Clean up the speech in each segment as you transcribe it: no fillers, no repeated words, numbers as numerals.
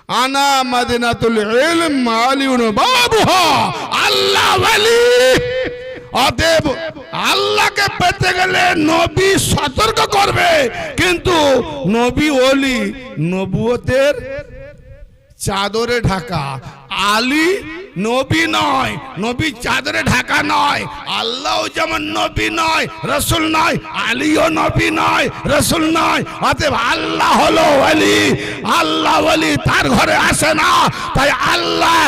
আনা মাদিনাতুল ইলম আলিউন বাবুহা, আল্লাহ ওয়ালি। অতএব আল্লাহকে পেতে গেলে নবী সতর্ক করবে, কিন্তু নবী ওলি নবুয়তের চাদরে ঢাকা। আলী নবী নয়, নবী চাদরে ঢাকা নয়। আল্লাহও যেমন নবী নয়, রসুল নয়, আলীও নবী নয়, রসুল নয়। অতএব আল্লাহ হলো ওলি। আল্লাহ ওলি তার ঘরে আসে না, তাই আল্লাহ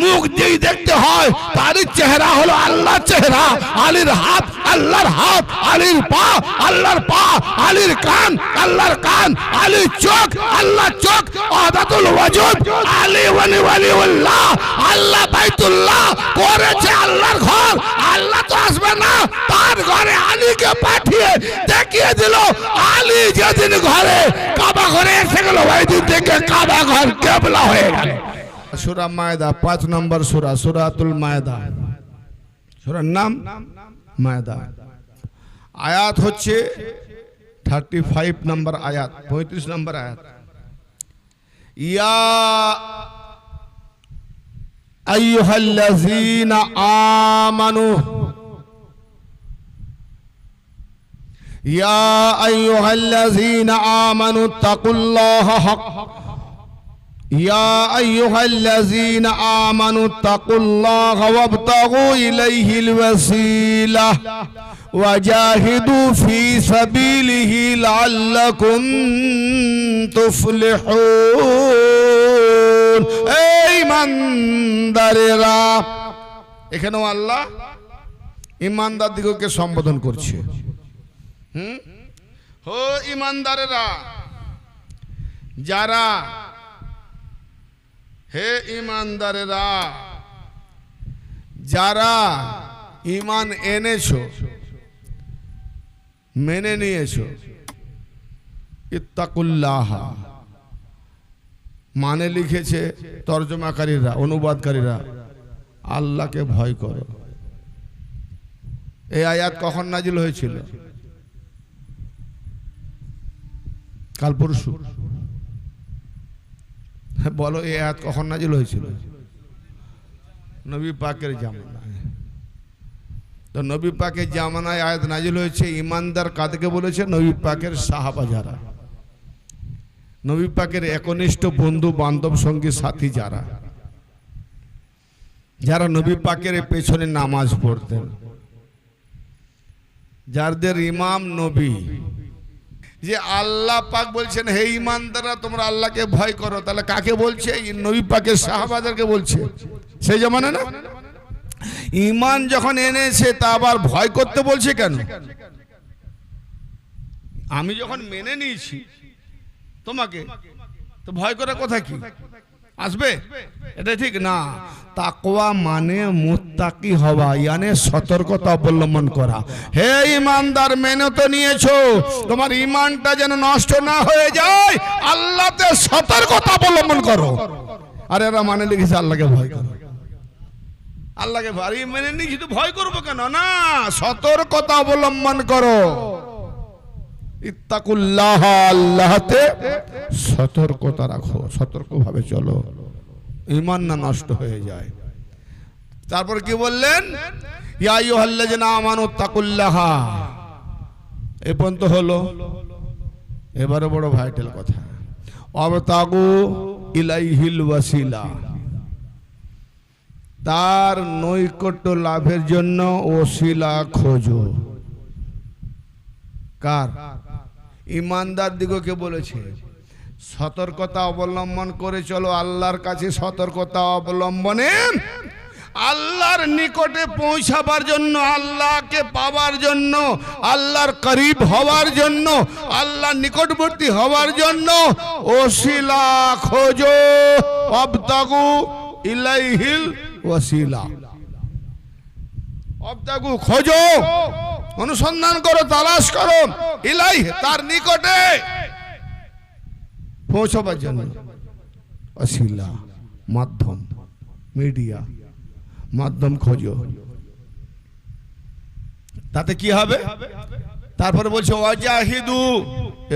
মুখ যেই দেখতে হয় তারই চেহারা হলো আল্লাহর চেহারা। আলীর হাত আল্লাহর হাত, আলীর পা আল্লাহর পা, আলীর কান আল্লাহর কান, আলীর চোখ আল্লাহর চোখ। ওয়াহদাতুল ওয়াজুদ আলী ওয়ালি ওয়ালিউল্লাহ। আল্লাহ বাইতুল্লাহ করেছে আল্লাহর ঘর। আল্লাহ তো আসবে না, তার ঘরে আলীকে পাঠিয়ে দেখিয়ে দিল। আলী যেদিন ঘরে কাবা ঘরে এসে গেল, ওই দিন থেকে কাবা ঘর কিবলা হয়ে গেল। সূরা মায়দা 5 নম্বর সূরা, সূরাতুল মায়দা। সূরার নাম মায়দা। আয়াত হচ্ছে 35 নম্বর আয়াত, 35 নম্বর আয়াত। ইয়া আইয়ুহাল্লাযীনা আমানু, ইয়া আইয়ুহাল্লাযীনা আমানু তাকুল্লাহা হক, ইয়া আইয়ুহাল্লাযীনা আমানু তাকুল্লাহা ওয়াবতাগু ইলাইহিল ওয়াসিলা ওয়াজাহিদু ফি সাবিলিহি লাআল্লাকুম তুফলিহুন। এই ইমানদারেরা, এখানেও আল্লাহ ইমানদার দিগকে সম্বোধন করছে। হো ইমানদারেরা, যারা, হে ইমানদারেরা, যারা ঈমান এনেছো, মেনে নিয়েছো। ইত্তাকুল্লাহ মানে লিখেছে তর্জমাকারীরা, অনুবাদকারীরা, আল্লাহকে ভয় করো। এই আয়াত কখন নাজিল হয়েছিল? কাল পরশু। বলো, এই আয়াত কখন নাজিল হয়েছিল? নবী পাকের জামানায়। তো নবী পাকের জামানায় আয়াত নাজিল হয়েছে। ইমানদার কাদেরকে বলেছে? নবী পাকের সাহাবা, যারা নবী পাকের একনিষ্ঠ বন্ধু বান্ধব সঙ্গী সাথী, যারা যারা নবী পাকের পেছনে নামাজ পড়তেন, যাদের ইমাম নবী। যে আল্লাহ পাক বলছেন হে ইমানদাররা তোমরা আল্লাহকে ভয় করো, তাহলে কাকে বলছে? নবী পাকের সাহাবাদেরকে বলছে। সেই জামানা না, ঈমান যখন এনেছে তা আবার ভয় করতে বলছে কেন? আমি যখন মেনে নিয়েছি তোমাকে, তো ভয় করার কথা কি আসবে? এটা ঠিক না। তাকওয়া মানে মুত্তাকি হওয়া, ইয়ানি সতর্কতা অবলম্বন করা। হে ঈমানদার, মেনে তো নিয়েছো, তোমার ঈমানটা যেন নষ্ট না হয়ে যায়, আল্লাহতে সতর্কতা অবলম্বন করো। আর এরা মানে লিখেছে আল্লাহকে ভয় করো, আল্লাহকে ভয়। মেনে নিয়েছি তো ভয় করবো কেন? না, সতর্কতা অবলম্বন করো। ইত্তাকুল্লাহ, আল্লাহতে সতর্কতা রাখো, সতর্কভাবে চলো, ঈমান না নষ্ট হয়ে যায়। তারপর কি বললেন? ইয়া আইয়ুহাল্লাযীনা আমানু তাকুল্লাহ। এ পর্যন্ত হলো। এবারে বড় ভাইটাল কথা, ওয়াবতাগু ইলাইহিল ওয়াসিলা, তার নৈকট্য লাভের জন্য ওসিলা খোঁজো। কার? ইমানদার দিগকে বলেছে সতর্কতা অবলম্বন করে চলো। আল্লাহর কাছে সতর্কতা অবলম্বনে আল্লাহর নিকটে পৌঁছাবার জন্য, আল্লাহকে পাওয়ার জন্য, আল্লাহর করিব হওয়ার জন্য, আল্লাহর নিকটবর্তী হওয়ার জন্য ওসিলা খোঁজো। ওয়াবতাগু ইলাইহিল ওয়াসিলা, ওয়াবতাগু খোঁজো, অনুসন্ধান করো, তালাশ করো, ইলাই তার নিকটে পৌঁছাবার জন্য। ওসিলা মাধ্যম, মিডিয়া মাধ্যম খোঁজো। তাতে কি হবে? তারপরে বলছে ওয়াজাহিদু,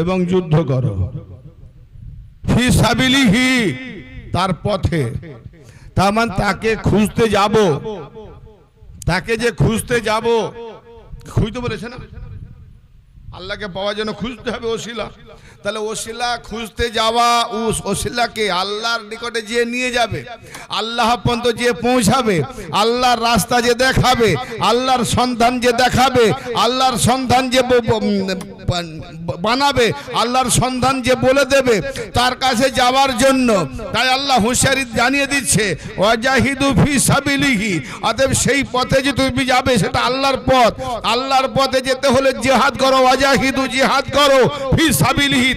এবং যুদ্ধ করো, ফি সাবিলিহি, তার পথে, তার মানে তাকে খুঁজতে যাব, তাকে যে খুঁজতে যাব, খুঁজতে বলেছে না আল্লাহকে পাওয়ার জন্য খুঁজতে হবে ওসিলা। তাহলে ওসিলা খুঁজতে যাওয়া, ওসিলাকে আল্লাহর নিকটে যে নিয়ে যাবে, আল্লাহ পর্যন্ত যে পৌঁছাবে, আল্লাহর রাস্তা যে দেখাবে, আল্লাহর সন্ধান যে দেখাবে, আল্লাহর সন্ধান যে বানাবে, আল্লাহর সন্ধান যে বলে দেবে, তার কাছে যাওয়ার জন্য তাই আল্লাহ হুঁশিয়ারি জানিয়ে দিচ্ছে ওয়াজাহিদু ফি সাবিলিহি। অতএব সেই পথে যে তুমি যাবে সেটা আল্লাহর পথ, আল্লাহর পথে যেতে হলে জিহাদ করো, ওয়াজাহিদু জিহাদ করো ফি সাবিলিহি,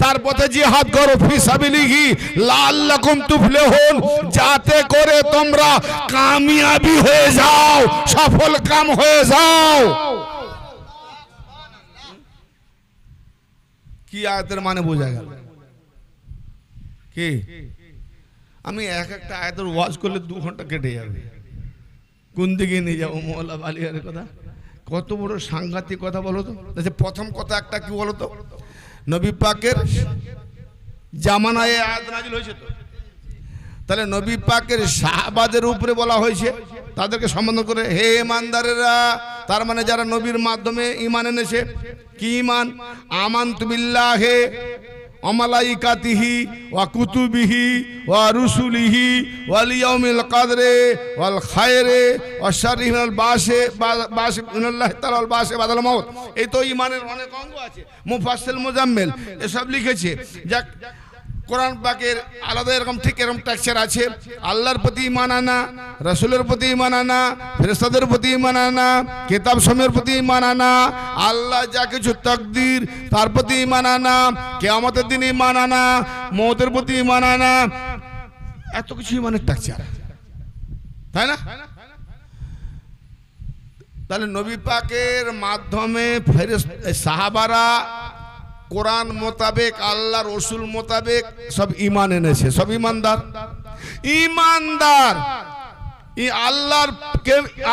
তার পথে জিহাদ করো ফি সাবিলিহি লাআল্লাকুম তুফলিহুন, যাতে করে তোমরা কামিয়াবি হয়ে যাও, সফল কাম হয়ে যাও। কি আয়াতের মানে বোঝা গেল কি? আমি এক একটা আয়াতের ওয়াজ করলে 2 ঘন্টা কেটে যাবে, কোন দিকে নিয়ে যাবো? মওলা বালিয়ার কথা কত বড় সাংঘাতিক কথা বলো তো। প্রথম কথা একটা কি বলো তো, নবী পাকের জামানায় আয়াত নাজিল হয়েছে তো, তাহলে নবী পাকের সাহাবাদের উপরে বলা হয়েছে, তাদেরকে সম্বোধন করে হে ইমানদারেরা, তার মানে যারা নবীর মাধ্যমে ঈমান এনেছে। কি ঈমান? আমানতু বিল্লাহি ওয়া মালাইকাতিহি ওয়া কুতুবিহি ওয়া রুসুলিহি ওয়াল ইয়াউমিল কদরে ওয়াল খায়রে ওয়া শাররি মিনাল বাসে মিনাল্লাহি তাআলা ওয়াল বাসে বাদাল মাউত। এই তো ঈমানের অনেক অঙ্গ আছে, মুফাসসিল মুজাম্মিল এসব লিখেছে। যাক, কোরআন পাকের আলাদা এরকম ঠিক এরকম টেক্সচার আছে। আল্লাহর প্রতি ঈমান আনা, রাসূলের প্রতি ঈমান আনা, ফেরেশতাদের প্রতি ঈমান আনা, কিতাব সমূহের প্রতি ঈমান আনা, আল্লাহ যা কিছু তাকদীর তার প্রতি ঈমান আনা, কিয়ামতের দিন ঈমান আনা, মওতের প্রতি ঈমান আনা, এত কিছু ঈমানের টেক্সচার, তাই না? তাহলে নবী পাকের মাধ্যমে সাহাবারা কোরআন মোতাবেক, আল্লাহ রসুল মোতাবেক সব ঈমান এনেছে, সব ঈমানদার।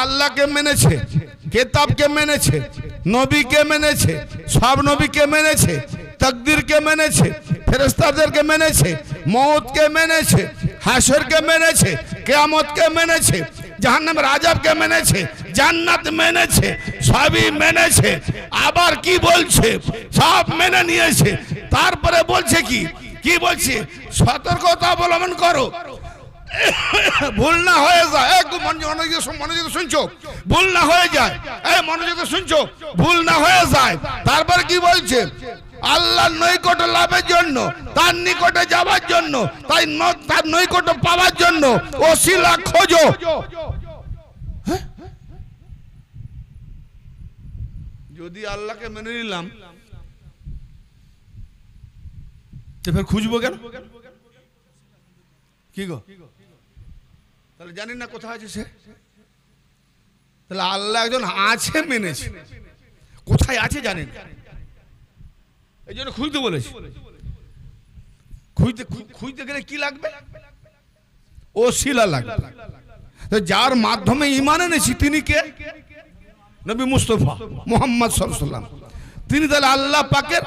আল্লাহকে মেনেছে, কিতাবকে মেনেছে, নবীকে মেনেছে, সব নবীকে মেনেছে, তাকদীরকে মেনেছে, ফেরেশতাদেরকে মেনেছে, মওতকে মেনেছে, হাসরকে মেনেছে, কিয়ামতকে মেনেছে, জাহান্নামের আযাবকে মেনেছে, জান্নাত মেনেছে, সবই মেনেছে। আবার কি বলছে? সব মেনে নিয়েছে। তারপরে বলছে কি বলছে? সতর্কতা অবলম্বন করো, ভুল না হয়ে যায়। মনোযোগ শুনছো? ভুল না হয়ে যায়, মনোযোগ শুনছো? ভুল না হয়ে যায়। তারপরে কি বলছে? আল্লাহর নৈকট্য লাভের জন্য, তার নিকটে যাওয়ার জন্য, তার নৈকট্য পাওয়ার জন্য ওসিলা খোঁজো। যদি আল্লাহকে মেনে নিলাম তো ফের খুঁজবো কেন? কি গো? তাহলে জানি না কোথায় আছে সে। তাহলে আল্লাহ একজন আছে, মেনেছে, কোথায় আছে জানেন, এই জন্য খুঁজতে বলেছি। খুঁজতে গেলে কি লাগবে? ওসিলা লাগবে। যার মাধ্যমে ঈমান এনেছি তিনি কে? নবী মুস্তাফা মুহাম্মদ সাল্লাল্লাহু আলাইহি ওয়াসাল্লাম। তিনি তাহলে আল্লাহ পাকের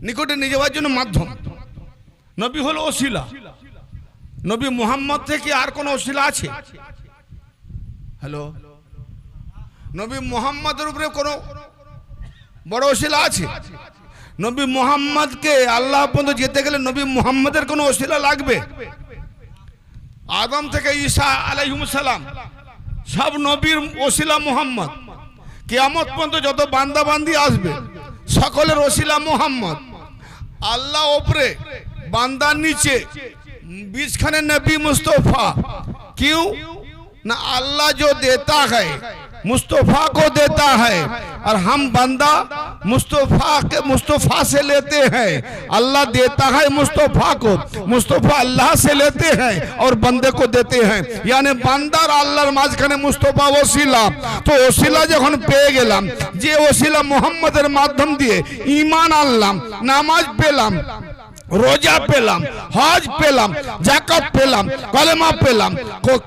নিকটে নিয়ে যাওয়ার জন্য মাধ্যম। নবী হলো ওসিলা। নবী মুহাম্মদ থেকে আর কোন ওসিলা আছে? হ্যালো, নবী মুহাম্মদের উপরে কোন বড় ওসিলা আছে? নবী মুহাম্মদকে আল্লাহ পর্যন্ত যেতে গেলে নবী মুহাম্মদের কোন ওসিলা লাগবে? আদম থেকে ঈসা আলাইহিস সালাম সব নবীর ওসিলা মুহাম্মদ। কিয়ামত পর্যন্ত যত বান্দা বান্দি আসবে সকলের ওসিলা মুহাম্মদ। আল্লাহ উপরে, বান্দার নিচে, बीचखाने नबी मुस्तफा। क्यों ना? अल्लाह जो देता है मुस्तफा को देता है और हम बंदा मुस्तफा से लेते हैं। अल्लाह देता है मुस्तफा को, मुस्तफा अल्लाह से लेते हैं और बंदे को देते हैं। यानी बंदार अल्लाहर माझखाने मुस्तफा ওসিলা। তো ওসিলা যখন পেয়ে গেলাম, যে ওসিলা মুহাম্মাদের মাধ্যম দিয়ে ঈমান আনলাম, নামাজ পেলাম, রোজা পেলাম, হজ পেলাম, যাকাত পেলাম, কলেমা পেলাম,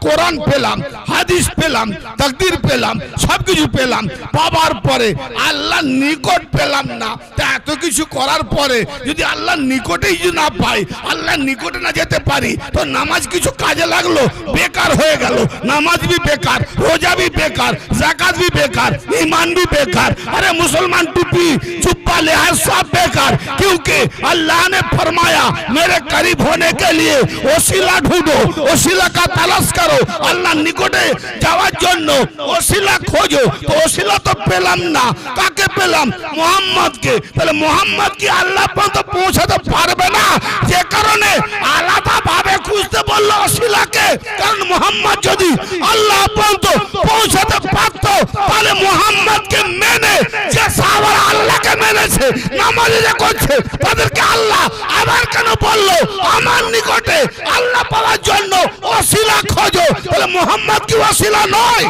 কোরআন পেলাম, হাদিস পেলাম, তাকদীর পেলাম, সবকিছু পেলাম, পাবার পরে আল্লাহর নিকট পেলাম না। তা এত কিছু করার পরে যদি আল্লাহর নিকটেই যদি না পাই, আল্লাহর নিকটে না যেতে পারি, তো নামাজ কিছু কাজে লাগলো? বেকার হয়ে গেল। নামাজ भी बेकार, रोजा भी बेकार, जाकात भी बेकार, ईमान भी बेकार। अरे मुसलमान टोपी जुब्बा लिहाज सब बेकार, क्योंकि अल्लाह ने फरमाया मेरे करीब होने के लिए वसीला ढूंढो, वसीला का तलाश करो, अल्लाह निकटे যাওয়ার জন্য ওসিলা খোঁজো। তো ওসিলা তো পেলাম না, কাকে পেলাম? মুহাম্মদকে। তাহলে মুহাম্মদ কি আল্লাহ পর্যন্ত পৌঁছাতে পারবে না? যে কারণে আলাদা ভাবে খুঁজতে বললো ওসিলাকে। কারণ মুহাম্মদ যদি আল্লাহ পর্যন্ত পৌঁছাতে পারত, তাহলে মুহাম্মদকে মেনে যে সাহাবারা আল্লাহকে মেনেছে, নামাজ যে করছে, তাদেরকে আল্লাহ আবার কেন বললো আমার নিকটে আল্লাহ পাওয়ার জন্য ওসিলা খোঁজো? তাহলে মুহাম্মদ কি ওসিলা নয়?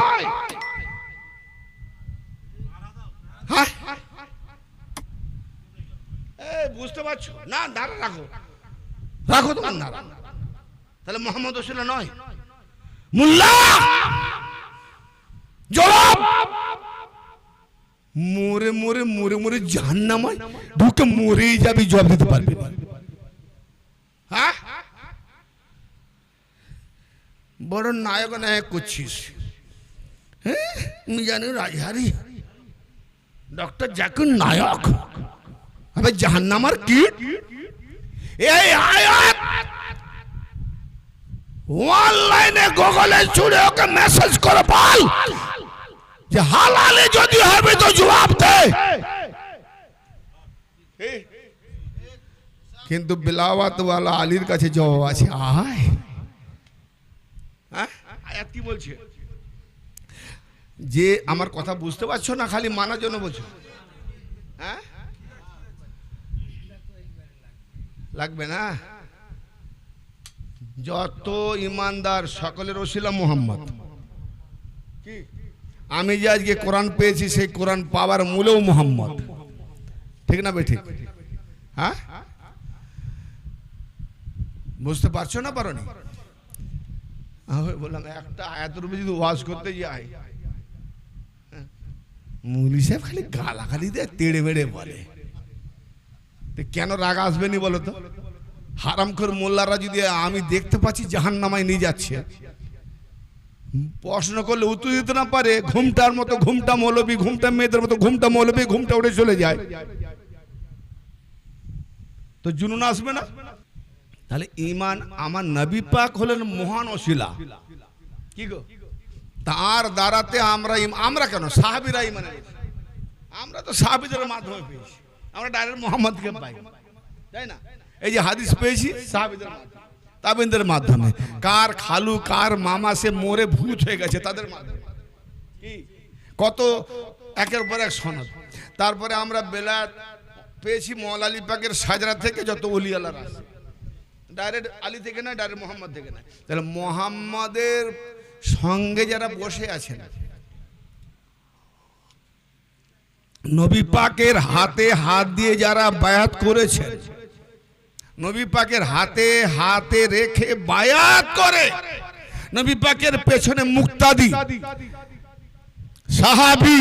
হ্যাঁ, বুঝতে পারছো না? নারা রাখো, রাখো তোমার নারা। তাহলে মুহাম্মদ ওসিলা নয়? মুল্লা জবাব, মরে মরে মরে মরে জাহান্নামায় ঢুকে মরেই যাবি, জবাব দিতে পারবি না। হ্যাঁ, বড় নায়ক নায়ক করছিস। হ্যাঁ, মিজানুর রাজহারি, ডক্টর জাকির নায়ক, আবে জাহান্নামার কি? এই আয়াত অনলাইনে গুগলে ছুড়ে ওকে মেসেজ করে বল যে হালালে যদি হবে তো জবাব দে। কিন্তু বিলাওয়াত ওয়ালা আলীর কাছে জবাব আছে। আয়, আয়াত কি বলছে? যে আমার কথা বুঝতে পারছো না, খালি মানার জন্য বলছো? হ্যাঁ, লাগবে না? যত ইমানদার সকলের ওসিলা মুহাম্মদ। কি আমি যে আজকে কোরআন পেয়েছি, সেই কোরআন পাওয়ার মূলেও মুহাম্মদ। ঠিক না বেঠিক? হ্যাঁ, বুঝতে পারছো না? পারো নি? বললাম একটা আয়াতের উপরে যদি ওয়াজ করতে যাই, মৌলী সাহেব খালি গালাগালি দেয়, তেড়ে মেড়ে বলে। কেন রাগ আসবে নি বলো তো? হারামখোর মোল্লারা যদি আমি দেখতে পাচ্ছি জাহান্নামায় নিয়ে যাচ্ছে, প্রশ্ন করলে উত্তর দিতে না পারে, ঘুমটার মতো ঘুমটা মৌলবী, ঘুমটা মেয়েদের মতো ঘুমটা মৌলবী, ঘুমটা উড়ে চলে যায়, তো জুনুন আসবে না? তাহলে ঈমান, আমার নবী পাক হলেন মহান ওসিলা। কি গো? তার দ্বারাতে আমরা কেন সাহাবীরা ঈমান এনেছি। আমরা তো সাহাবীদের মাধ্যমে পেয়েছি, আমরা ডাইরেক্ট মুহাম্মদকে পাই, তাই না? এই যে হাদিস পেয়েছি সাহাবীদের মাধ্যমে, তাবেঈনদের মাধ্যমে। কার খালু কার মামা সে মরে ভূত হয়ে গেছে, তাদের মাধ্যমে। কি কত একের পর এক সনদ। তারপরে আমরা বেলায়েত পেয়েছি মওলা আলী পাকের সাজরা থেকে, যত ওলি আল্লাহর আছে, ডাইরেক্ট আলী থেকে না, ডাইরেক্ট মুহাম্মদ থেকে না। তাহলে মুহাম্মাদের সঙ্গে যারা বসে আছেন, নবী পাকের হাতে হাত দিয়ে যারা বায়াত করেছেন, নবী পাকের হাতে হাতে রেখে বায়াত করে, নবী পাকের পেছনে মুক্তাদি, সাহাবী,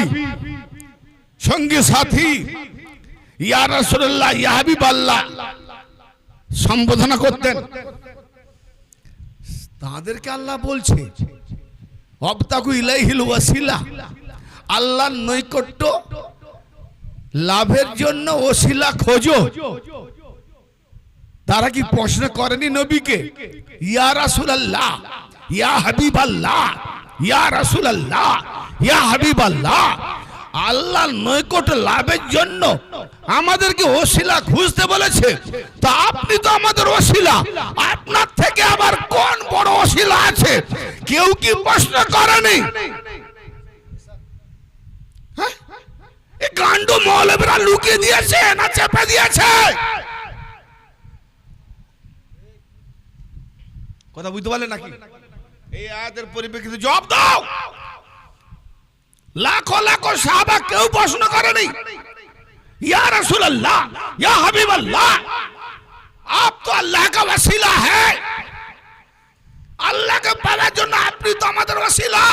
সঙ্গী সাথী, ইয়া রাসূলুল্লাহ, ইয়া হাবিবাল্লাহ সম্বোধনা করতেন, তাদেরকে আল্লাহ বলছে অবতাকু ইলাইহিল ওয়াসিলা, আল্লাহর নৈকট্য লাভের জন্য ওসিলা খোঁজো। তারা কি প্রশ্ন করেনি নবীকে, ইয়া রাসূলুল্লাহ, ইয়া হাবিবাল্লাহ, ইয়া রাসূলুল্লাহ, ইয়া হাবিবাল্লাহ, আল্লাহর নৈকট্য লাভের জন্য আমাদেরকে ওসিলা খুঁজতে বলেছে, তা আপনি তো আমাদের ওসিলা, আপনার থেকে আবার কোন বড় ওসিলা আছে? কেউ কি প্রশ্ন করেনি? এই গান্ডু মৌলবীরা লুকিয়ে দিয়েছে না চেপে দিয়েছে? কথা বুঝতে পারলেন নাকি? এই আয়াতের পরিপ্রেক্ষিতে জবাব দাও। লাখো লাখো সাহাবা কেউ প্রশ্ন করেনি ইয়া রাসূলুল্লাহ, ইয়া হাবিবাল্লাহ, आप तो अल्लाह का वसीला है, अल्लाह के पाওয়ার জন্য আপনি তো আমাদের ওসিলা।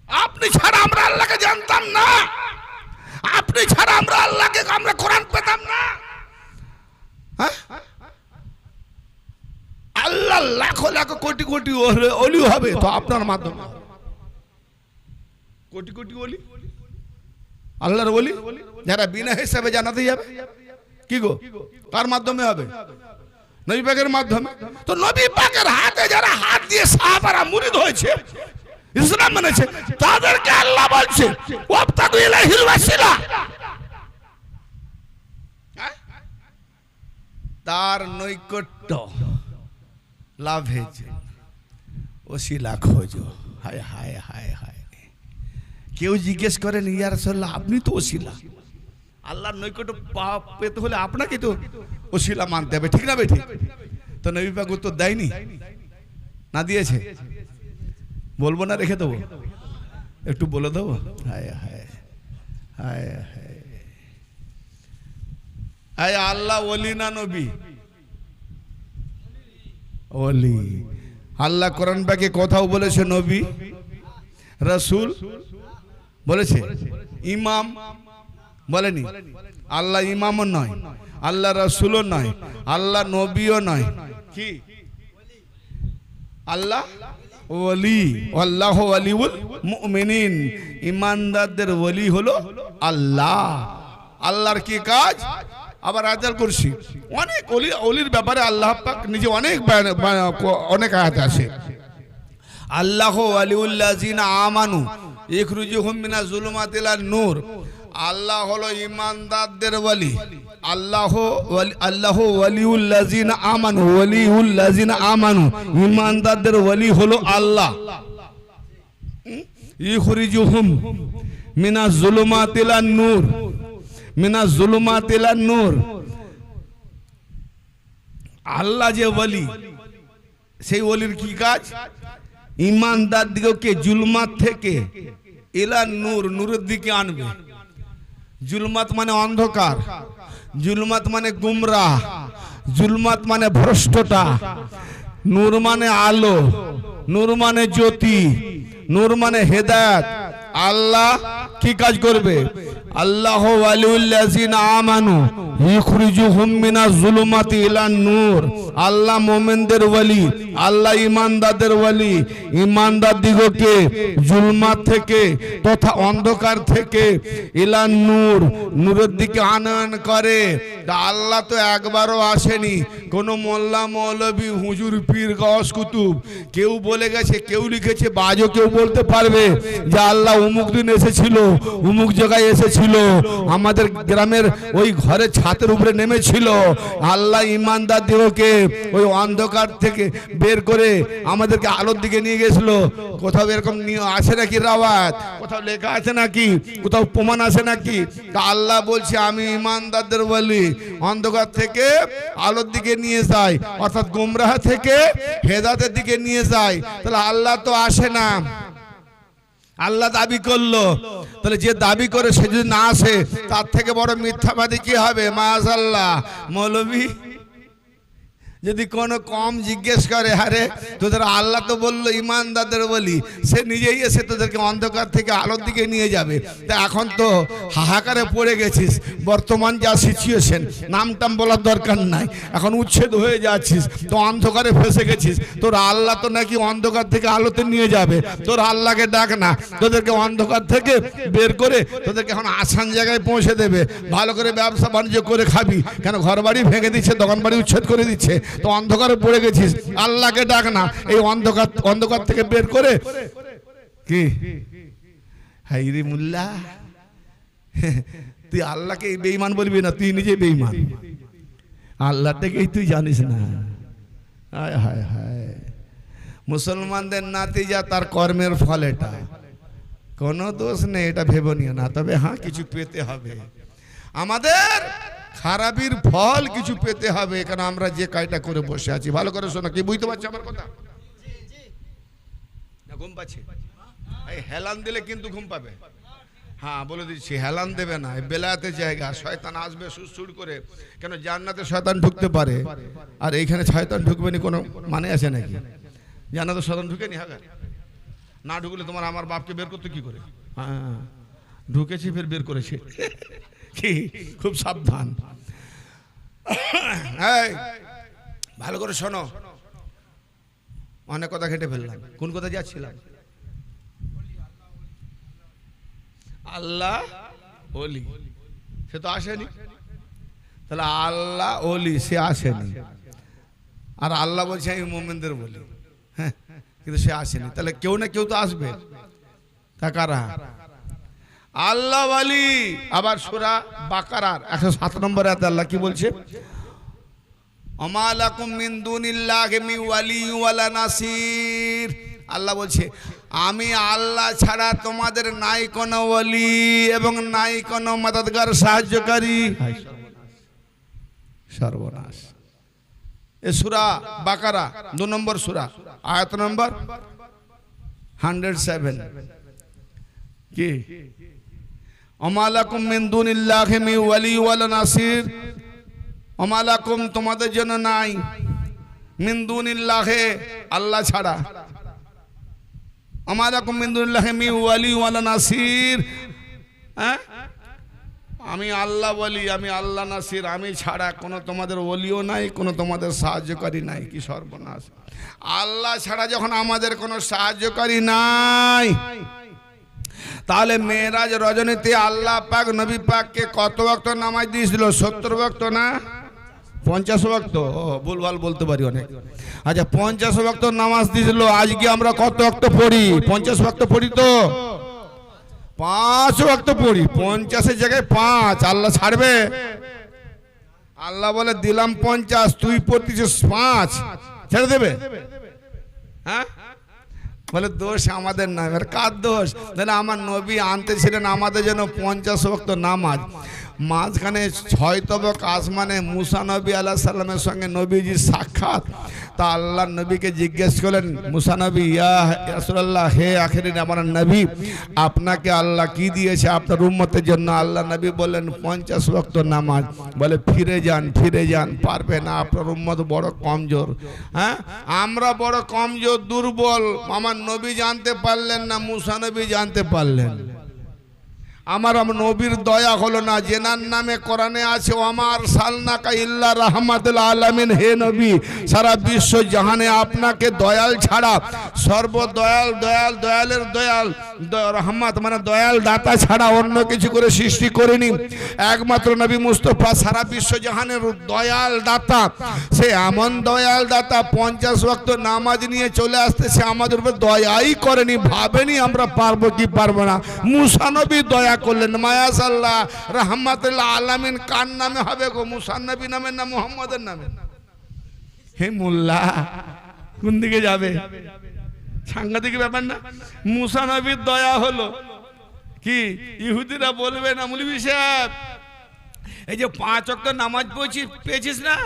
আপনি ছাড়া আমরা আল্লাহকে জানতাম না, আপনি ছাড়া আমরা আল্লাহকে আমরা কোরআন পেতাম না। আল্লাহ লাখো লাখো কোটি কোটি ওলি হবে তো আপনার মাধ্যমে, কোটি কোটি ওলি আল্লাহর ওলি যারা বিনা হিসাবে জানাতে যাবে কি গো, তার মাধ্যমে হবে? নবী পাকের মাধ্যমে। তো নবী পাকের হাতে যারা হাত দিয়ে সাহাবারা মুরিদ হয়েছে, ইসলাম মেনেছে, তাদেরকে আল্লাহ বলছে ওয়াবতাগু ইলাইহিল ওয়াসিলা, তার নৈকট্য লাভের জন্য ওসিলা খোঁজো। হায় হায় হায় হায়, কেউ জিজ্ঞেস করেন ইয়া রাসূলুল্লাহ আপনি তো ওসিলা, আল্লাহর নৈকট্য পেতে হলে আপনাকে তো ওসিলা মানতে হবে, ঠিক না বেঠিক? তো নবী পাক উত্তর দেয়নি না দিয়েছে? বলবো না রেখে দেবো? একটু বলে দেবো। হায় হায় হায় হায়, আয় আল্লাহ ওলি না নবী? ওলি। আল্লাহ কোরআন পাকে কথাও বলেছে, নবী রাসূল বলেছে, ইমাম বলেনি। আল্লাহ ইমামও নয়, আল্লাহ রাসূলও নয়, আল্লাহ নবীও নয়, কি আল্লাহ ওলি। আল্লাহ ওয়ালিউল মুমিনিন, ইমানদারদের ওলি হলো আল্লাহ। আল্লাহর কি কাজ? আবার আয়াতুল কুরসি, অনেক ওলির ব্যাপারে আল্লাহ পাক নিজে অনেক আয়াত আছে। আল্লাহ ওয়ালিউল্লাযিনা আমানু ইখরুজুহুম মিনাজ যুলুমাতি ইলান নূর। আল্লাহ হলো ইমানদারদের ওলি। আল্লাহ ওয়ালিউল্লাযিনা আমানু, ওয়ালিউল্লাযিনা আমানু, ইমানদারদের ওলি হলো আল্লাহ। ইখরুজুহুম মিনাজ যুলুমাতি ইলান নূর, মিনাজ যুলুমাতি ইলান নূর। আল্লাহ যে ওলি, সেই ওলির কি কাজ? ইমানদার দিগকে জুলমাত থেকে ইলান নূর, নূরের দিকে আনবে। জুলমাত মানে অন্ধকার, জুলমাত মানে গুমরাহ, জুলমাত মানে ভ্রষ্টতা, নূর মানে আলো, নূর মানে জ্যোতি, নূর মানে হেদায়েত। আল্লাহ কি কাজ করবে? আল্লাহ ওয়ালিউল্লাযিনা আমানু ইখরুজুহুম মিনাজ যুলুমাতি ইলান নূর। আল্লাহ মুমিনদের ওলি, আল্লাহ ইমানদারদের ওলি। ইমানদার দিগকে জুলমাত থেকে তথা অন্ধকার থেকে ইলান নূর, নূরের দিকে আনয়ন করে। আল্লাহ তো একবারও আসেনি। কোন মোল্লা মৌলবী হুজুর পীর গাউস কুতুব কেউ বলে গেছে, কেউ লিখেছে, বাজও কেউ বলতে পারবে যে আল্লাহ অমুক দিন এসেছিল, অমুক জায়গায় এসেছিল, আমাদের গ্রামের ওই ঘরের ছাদের উপরে নেমেছিল। আল্লাহ ইমানদার দিগকে ওই অন্ধকার থেকে বের করে আমাদেরকে আলোর দিকে নিয়ে গেছিল। কোথাও এরকম আছে নাকি রাওয়াত? কোথাও লেখা আছে নাকি? কোথাও প্রমাণ আছে নাকি? আল্লাহ বলছে আমি ইমানদারদের বলি, অন্ধকার থেকে আলোর দিকে নিয়ে যাই, অর্থাৎ গুমরাহ থেকে হেদায়েতের দিকে নিয়ে যাই। তাহলে আল্লাহ তো আসে না, আল্লাহ দাবি করলো। তাহলে যে দাবি করে সে যদি না আসে, তার থেকে বড় মিথ্যাবাদী কি হবে? মাশাআল্লাহ। মৌলবী যদি কোনো কম জিজ্ঞেস করে, আরে তোদের আল্লাহ তো বললো ইমানদারদের বলি, সে নিজেই এসে তোদেরকে অন্ধকার থেকে আলোর দিকে নিয়ে যাবে। তা এখন তো হাহাকারে পড়ে গেছিস, বর্তমান যা সিচুয়েশন, নামটাম বলার দরকার নাই, এখন উচ্ছেদ হয়ে যাচ্ছিস, তো অন্ধকারে ফেসে গেছিস। তোর আল্লাহ তো নাকি অন্ধকার থেকে আলোতে নিয়ে যাবে। তোর আল্লাহকে ডাক না, তোদেরকে অন্ধকার থেকে বের করে তোদেরকে এখন আসান জায়গায় পৌঁছে দেবে। ভালো করে ব্যবসা বাণিজ্য করে খাবি, কেন ঘর বাড়ি ভেঙে দিচ্ছে, দোকান বাড়ি উচ্ছেদ করে দিচ্ছে, তো অন্ধকারে পড়ে গেছিস। আল্লাহকে ডাক না, এই অন্ধকার থেকে বের করে কি হাইরে মুল্লা, তুই আল্লাহকে বেঈমান বলবি না, তুই নিজে বেঈমান। আল্লাহটাকেই তুই জানিস না। হায় হায় হায়, মুসলমানদের নাতিজা তার কর্মের ফল, এটা কোনো দোষ নেই, এটা ভেবে নিও না। তবে হ্যাঁ, কিছু পেতে হবে, আমাদের খারাপির ফল কিছু পেতে হবে, কারণ আমরা যে কাজটা করে বসে আছি। ভালো করে শোনা, কি বুঝতে পারছো আমার কথা? ঘুম পাচ্ছে, এই হেলান দিলে কিন্তু ঘুম পাবে। হ্যাঁ বলে দিচ্ছি, হেলান দেবে না, বেলাতে জায়গা, শয়তান আসবে সুরসুর করে। কেন জান্নাতে শয়তান ঢুকতে পারে, আর এইখানে শয়তান ঢুকবে না কোনো মানে আছে নাকি? জান্নাতে শয়তান ঢুকে নি, হ্যাঁ না ঢুকলে তোমার আমার বাপকে বের করতে কি করে? হ্যাঁ ঢুকেছি, ফের বের করেছে কি, খুব সাবধান। এই ভালো করে শোনো, অনেক কথা ঘেটে ফেললাম। কোন কথা যাচ্ছিলাম? আল্লাহ ওলি, সে তো আসেনি। তাহলে আল্লাহ ওলি, সে আসেনি। আর আল্লাহ বলছে আমি মুমিনদের বলি, হ্যাঁ কিন্তু সে আসেনি। তাহলে কেউ না কেউ তো আসবে, তা কারা? আল্লাহ ওয়ালি। আবার সূরা বাকারার 107 নম্বর আয়াতে আল্লাহ কি বলছে? আমা লাকুম মিন দুনিল্লাহি মিন ওয়ালি ওয়ালা নাসির। আল্লাহ বলছে আমি আল্লাহ ছাড়া তোমাদের নাই কোনো ওলি এবং নাই কোনো মদদগার, সাহায্যকারী। সর্বনাশ। এ সূরা বাকারা 2 নম্বর সূরা, আয়াত নম্বর 107। কি? আমা লাকুম মিন দুনিল্লাহি মিন ওয়ালি ওয়ালা নাসির। আমা লাকুম তোমাদের জন্য নাই, মিন দুনিল্লাহি আল্লাহ ছাড়া, আমা লাকুম মিন দুনিল্লাহি মিন ওয়ালি ওয়ালা নাসির। হ্যাঁ আমি আল্লাহ বলি, আমি আল্লাহ নাসির, আমি ছাড়া কোনো তোমাদের ওলিও নাই, কোনো তোমাদের সাহায্যকারী নাই। কি সর্বনাশ! আল্লাহ ছাড়া যখন আমাদের কোনো সাহায্যকারী নাই, তাহলে মেরাজ রজনীতে আল্লাহ পাক নবী পাককে কত ওয়াক্ত নামাজ দিয়েছিল? 70 ওয়াক্ত না 50 ওয়াক্ত? ভুলভাল বলতে পারি অনেক। আচ্ছা 50 ওয়াক্ত নামাজ দিয়েছিল। আজকে আমরা কত ওয়াক্ত পড়ি? 50 ওয়াক্ত পড়ি তো? 5 ওয়াক্ত পড়ি। 50-এর জায়গায় 5। আল্লাহ ছাড়বে? আল্লাহ বলে দিলাম 50, তুই পড়তেছিস 5, ছেড়ে দেবে? হ্যাঁ বলে দোষ আমাদের না। এবার কার দোষ? তাহলে আমার নবী আনতেছিলেন আমাদের জন্য 50 ওয়াক্ত নামাজ। মাঝখানে 6 তবক আসমানে মুসা নবী আলাইহিস সালামের সঙ্গে নবীজি সাক্ষাৎ। তা আল্লাহ নবীকে জিজ্ঞেস করলেন, মুসা নবী, ইয়া রাসূলুল্লাহ, হে আখিরিন আমার নবী, আপনাকে আল্লাহ কি দিয়েছে আপনার উম্মতের জন্য? আল্লাহ নবী বললেন 50 ওয়াক্ত নামাজ। বলে ফিরে যান, ফিরে যান, পারবে না, আপনার উম্মত বড় কমজোর। হ্যাঁ আমরা বড় কমজোর, দুর্বল। আমার নবী জানতে পারলেন না, মুসা নবী জানতে পারলেন। আমার নবীর দয়া হলো না। জেনার নামে কোরআনে আছে ওয়ামার সালনাকা ইল্লা রাহমাতুল আলামিন। হে নবী, সারা বিশ্ব জাহানে আপনাকে দয়াল ছাড়া, সর্বদয়াল, দয়াল, দয়ালের দয়াল, রহমত মানে দয়াল দাতা ছাড়া অন্য কিছু করে সৃষ্টি করেনি। একমাত্র নবী মুস্তাফা সারা বিশ্ব জাহানের দয়াল দাতা। সে এমন দয়াল দাতা 50 ওয়াক্ত নামাজ নিয়ে চলে আসতেছে, আমাদের উপর দয়াই করেনি, ভাবেনি আমরা পারবো কি পারবো না। মুসা নবী দয়া করলেন। মায়াসাল্লাহ রাহমাতুল আলামিন কার নামে হবে গো? মুসা নবী নামে না মুহাম্মদের নামে? হে মোল্লা, কোন দিকে যাবে? সাংঘাতিক ব্যাপার না? মুসা নবীর দয়া হলো কি? ইহুদিরা বলবে না, মৌলভী সাহেব এই যে 5 ওয়াক্ত নামাজ পেয়েছিস না,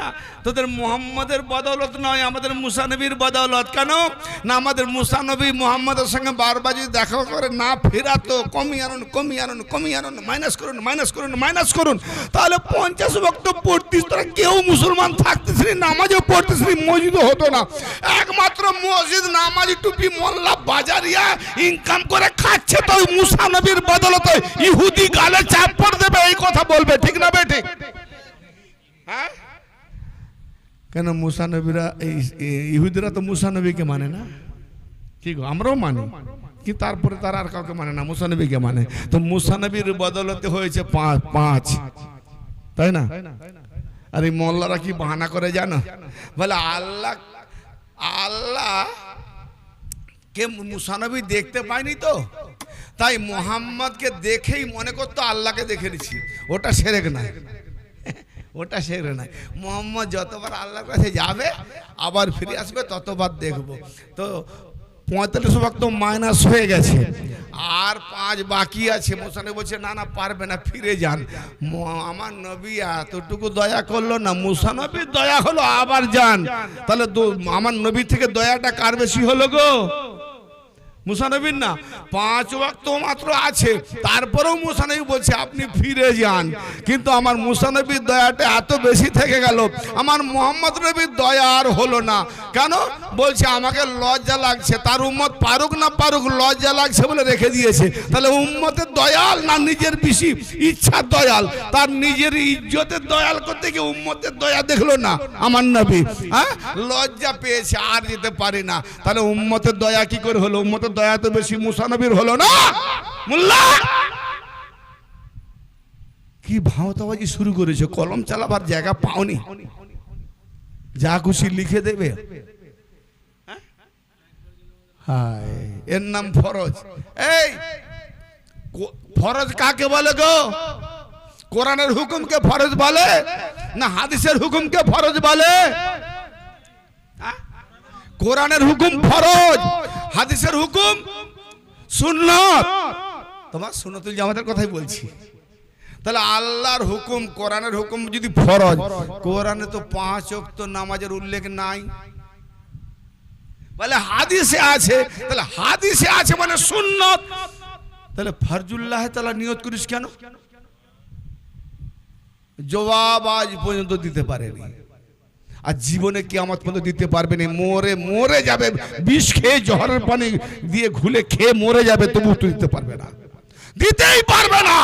তোদের মুহাম্মদের বদৌলত নয়, আমাদের মুসা নবীর বদৌলত। কেন না? আমাদের মুসা নবী মুহাম্মদের সঙ্গে বারবার যদি দেখা করে না ফেরাতো, কমিয়ে আনুন, কমিয়ে আনুন, কমিয়ে আনুন, মাইনাস করুন, মাইনাস করুন, মাইনাস করুন, তাহলে 50 ওয়াক্ত পড়তিস তোরা। কেউ মুসলমান থাকতিস না, নামাজও পড়তিস না, মসজিদও হতো না। একমাত্র মসজিদ, নামাজ, টুপি, মোল্লা, বাজারিয়া ইনকাম করে খাচ্ছে তো মুসা নবীর বদৌলতে। ইহুদি গালে চাপড় দেবে, এই কথা বলবে, ঠিক না বেঠিক? হ্যাঁ কেন? মুসা নবীরা, ইহুদিরা তো মুসা নবীকে মানে না, কি গো? আমরাও মানি, কিন্তু তারপরে তারা আর কাউকে মানে না, মুসা নবীকে মানে। তো মুসা নবীর বদলতে হয়েছে 5, তাই না? আর এই মোল্লারা কি বাহানা করে জানো? বলে আল্লাহ, আল্লাহ কে মুসা নবী দেখতে পায়নি তো, তাই মুহাম্মদকে দেখেই মনে করতো আল্লাহকে দেখে নিছি। ওটা শিরক না, ওটা শিরক না। মুহাম্মদ যতবার আল্লাহর কাছে যাবে আবার ফিরে আসবে, ততবার দেখবো। তো 45 ওয়াক্ত মাইনাস হয়ে গেছে, আর 5 বাকি আছে। মুসা নবী বলছে না না, পারবে না, ফিরে যান। আমার নবী এতটুকু দয়া করলো না, মুসা নবীর দয়া হলো, আবার যান। তাহলে আমার নবী থেকে দয়াটা কার বেশি হলো গো? মুসানবীর না 5 ওয়াক্ত মাত্র আছে, তারপরেও মুসানবী বলছে আপনি ফিরে যান। কিন্তু আমার মুসানবীর দয়াটা এত বেশি থেকে গেল, আমার মোহাম্মদ নবীর দয়া আর হলো না। কেন বলছে আমাকে লজ্জা লাগছে, তার উম্মত পারুক না পারুক লজ্জা লাগছে বলে রেখে দিয়েছে। তাহলে উম্মতের দয়াল না নিজের বেশি ইচ্ছার দয়াল? তার নিজের ইজ্জতের দয়াল করতে গিয়ে উম্মতের দয়া দেখলো না আমার নবী, হ্যাঁ লজ্জা পেয়েছে আর যেতে পারি না। তাহলে উম্মতের দয়া কি করে হলো? উম্মতের দয়া তো বেশি মুসা নবীর হলো না। মোল্লা কি ভাওতাবাজি শুরু করেছে, কলম চালাবার জায়গা পাওনি, যা খুশি লিখে দেবে। হায়, এর নাম ফরজ। এই ফরজ কাকে বলে গো? কোরআনের হুকুমকে ফরজ বলে না হাদিসের হুকুমকে ফরজ বলে? কোরআনের হুকুম ফরজ, হাদিসের হুকুম সুন্নাত। তোমার সুন্নাতুল জামাতের কথাই বলছি। তাহলে আল্লাহর হুকুম কোরআনের হুকুম যদি ফরজ, কোরআনে তো 5 ওয়াক্ত নামাজের উল্লেখ নাই, বলে হাদিসে আছে। তাহলে হাদিসে আছে মানে সুন্নাত। তাহলে ফরজুল্লাহ তাআলা নিয়ত করিস কেন? জবাব আজ পর্যন্ত দিতে পারেনি, আর জীবনে কিয়ামত পর্যন্ত দিতে পারবে না। মরে মরে যাবে, বিষ খেয়ে জহরের পানি দিয়ে ঘুলে খেয়ে মরে যাবে, তবু দিতে পারবে না, দিতেই পারবে না।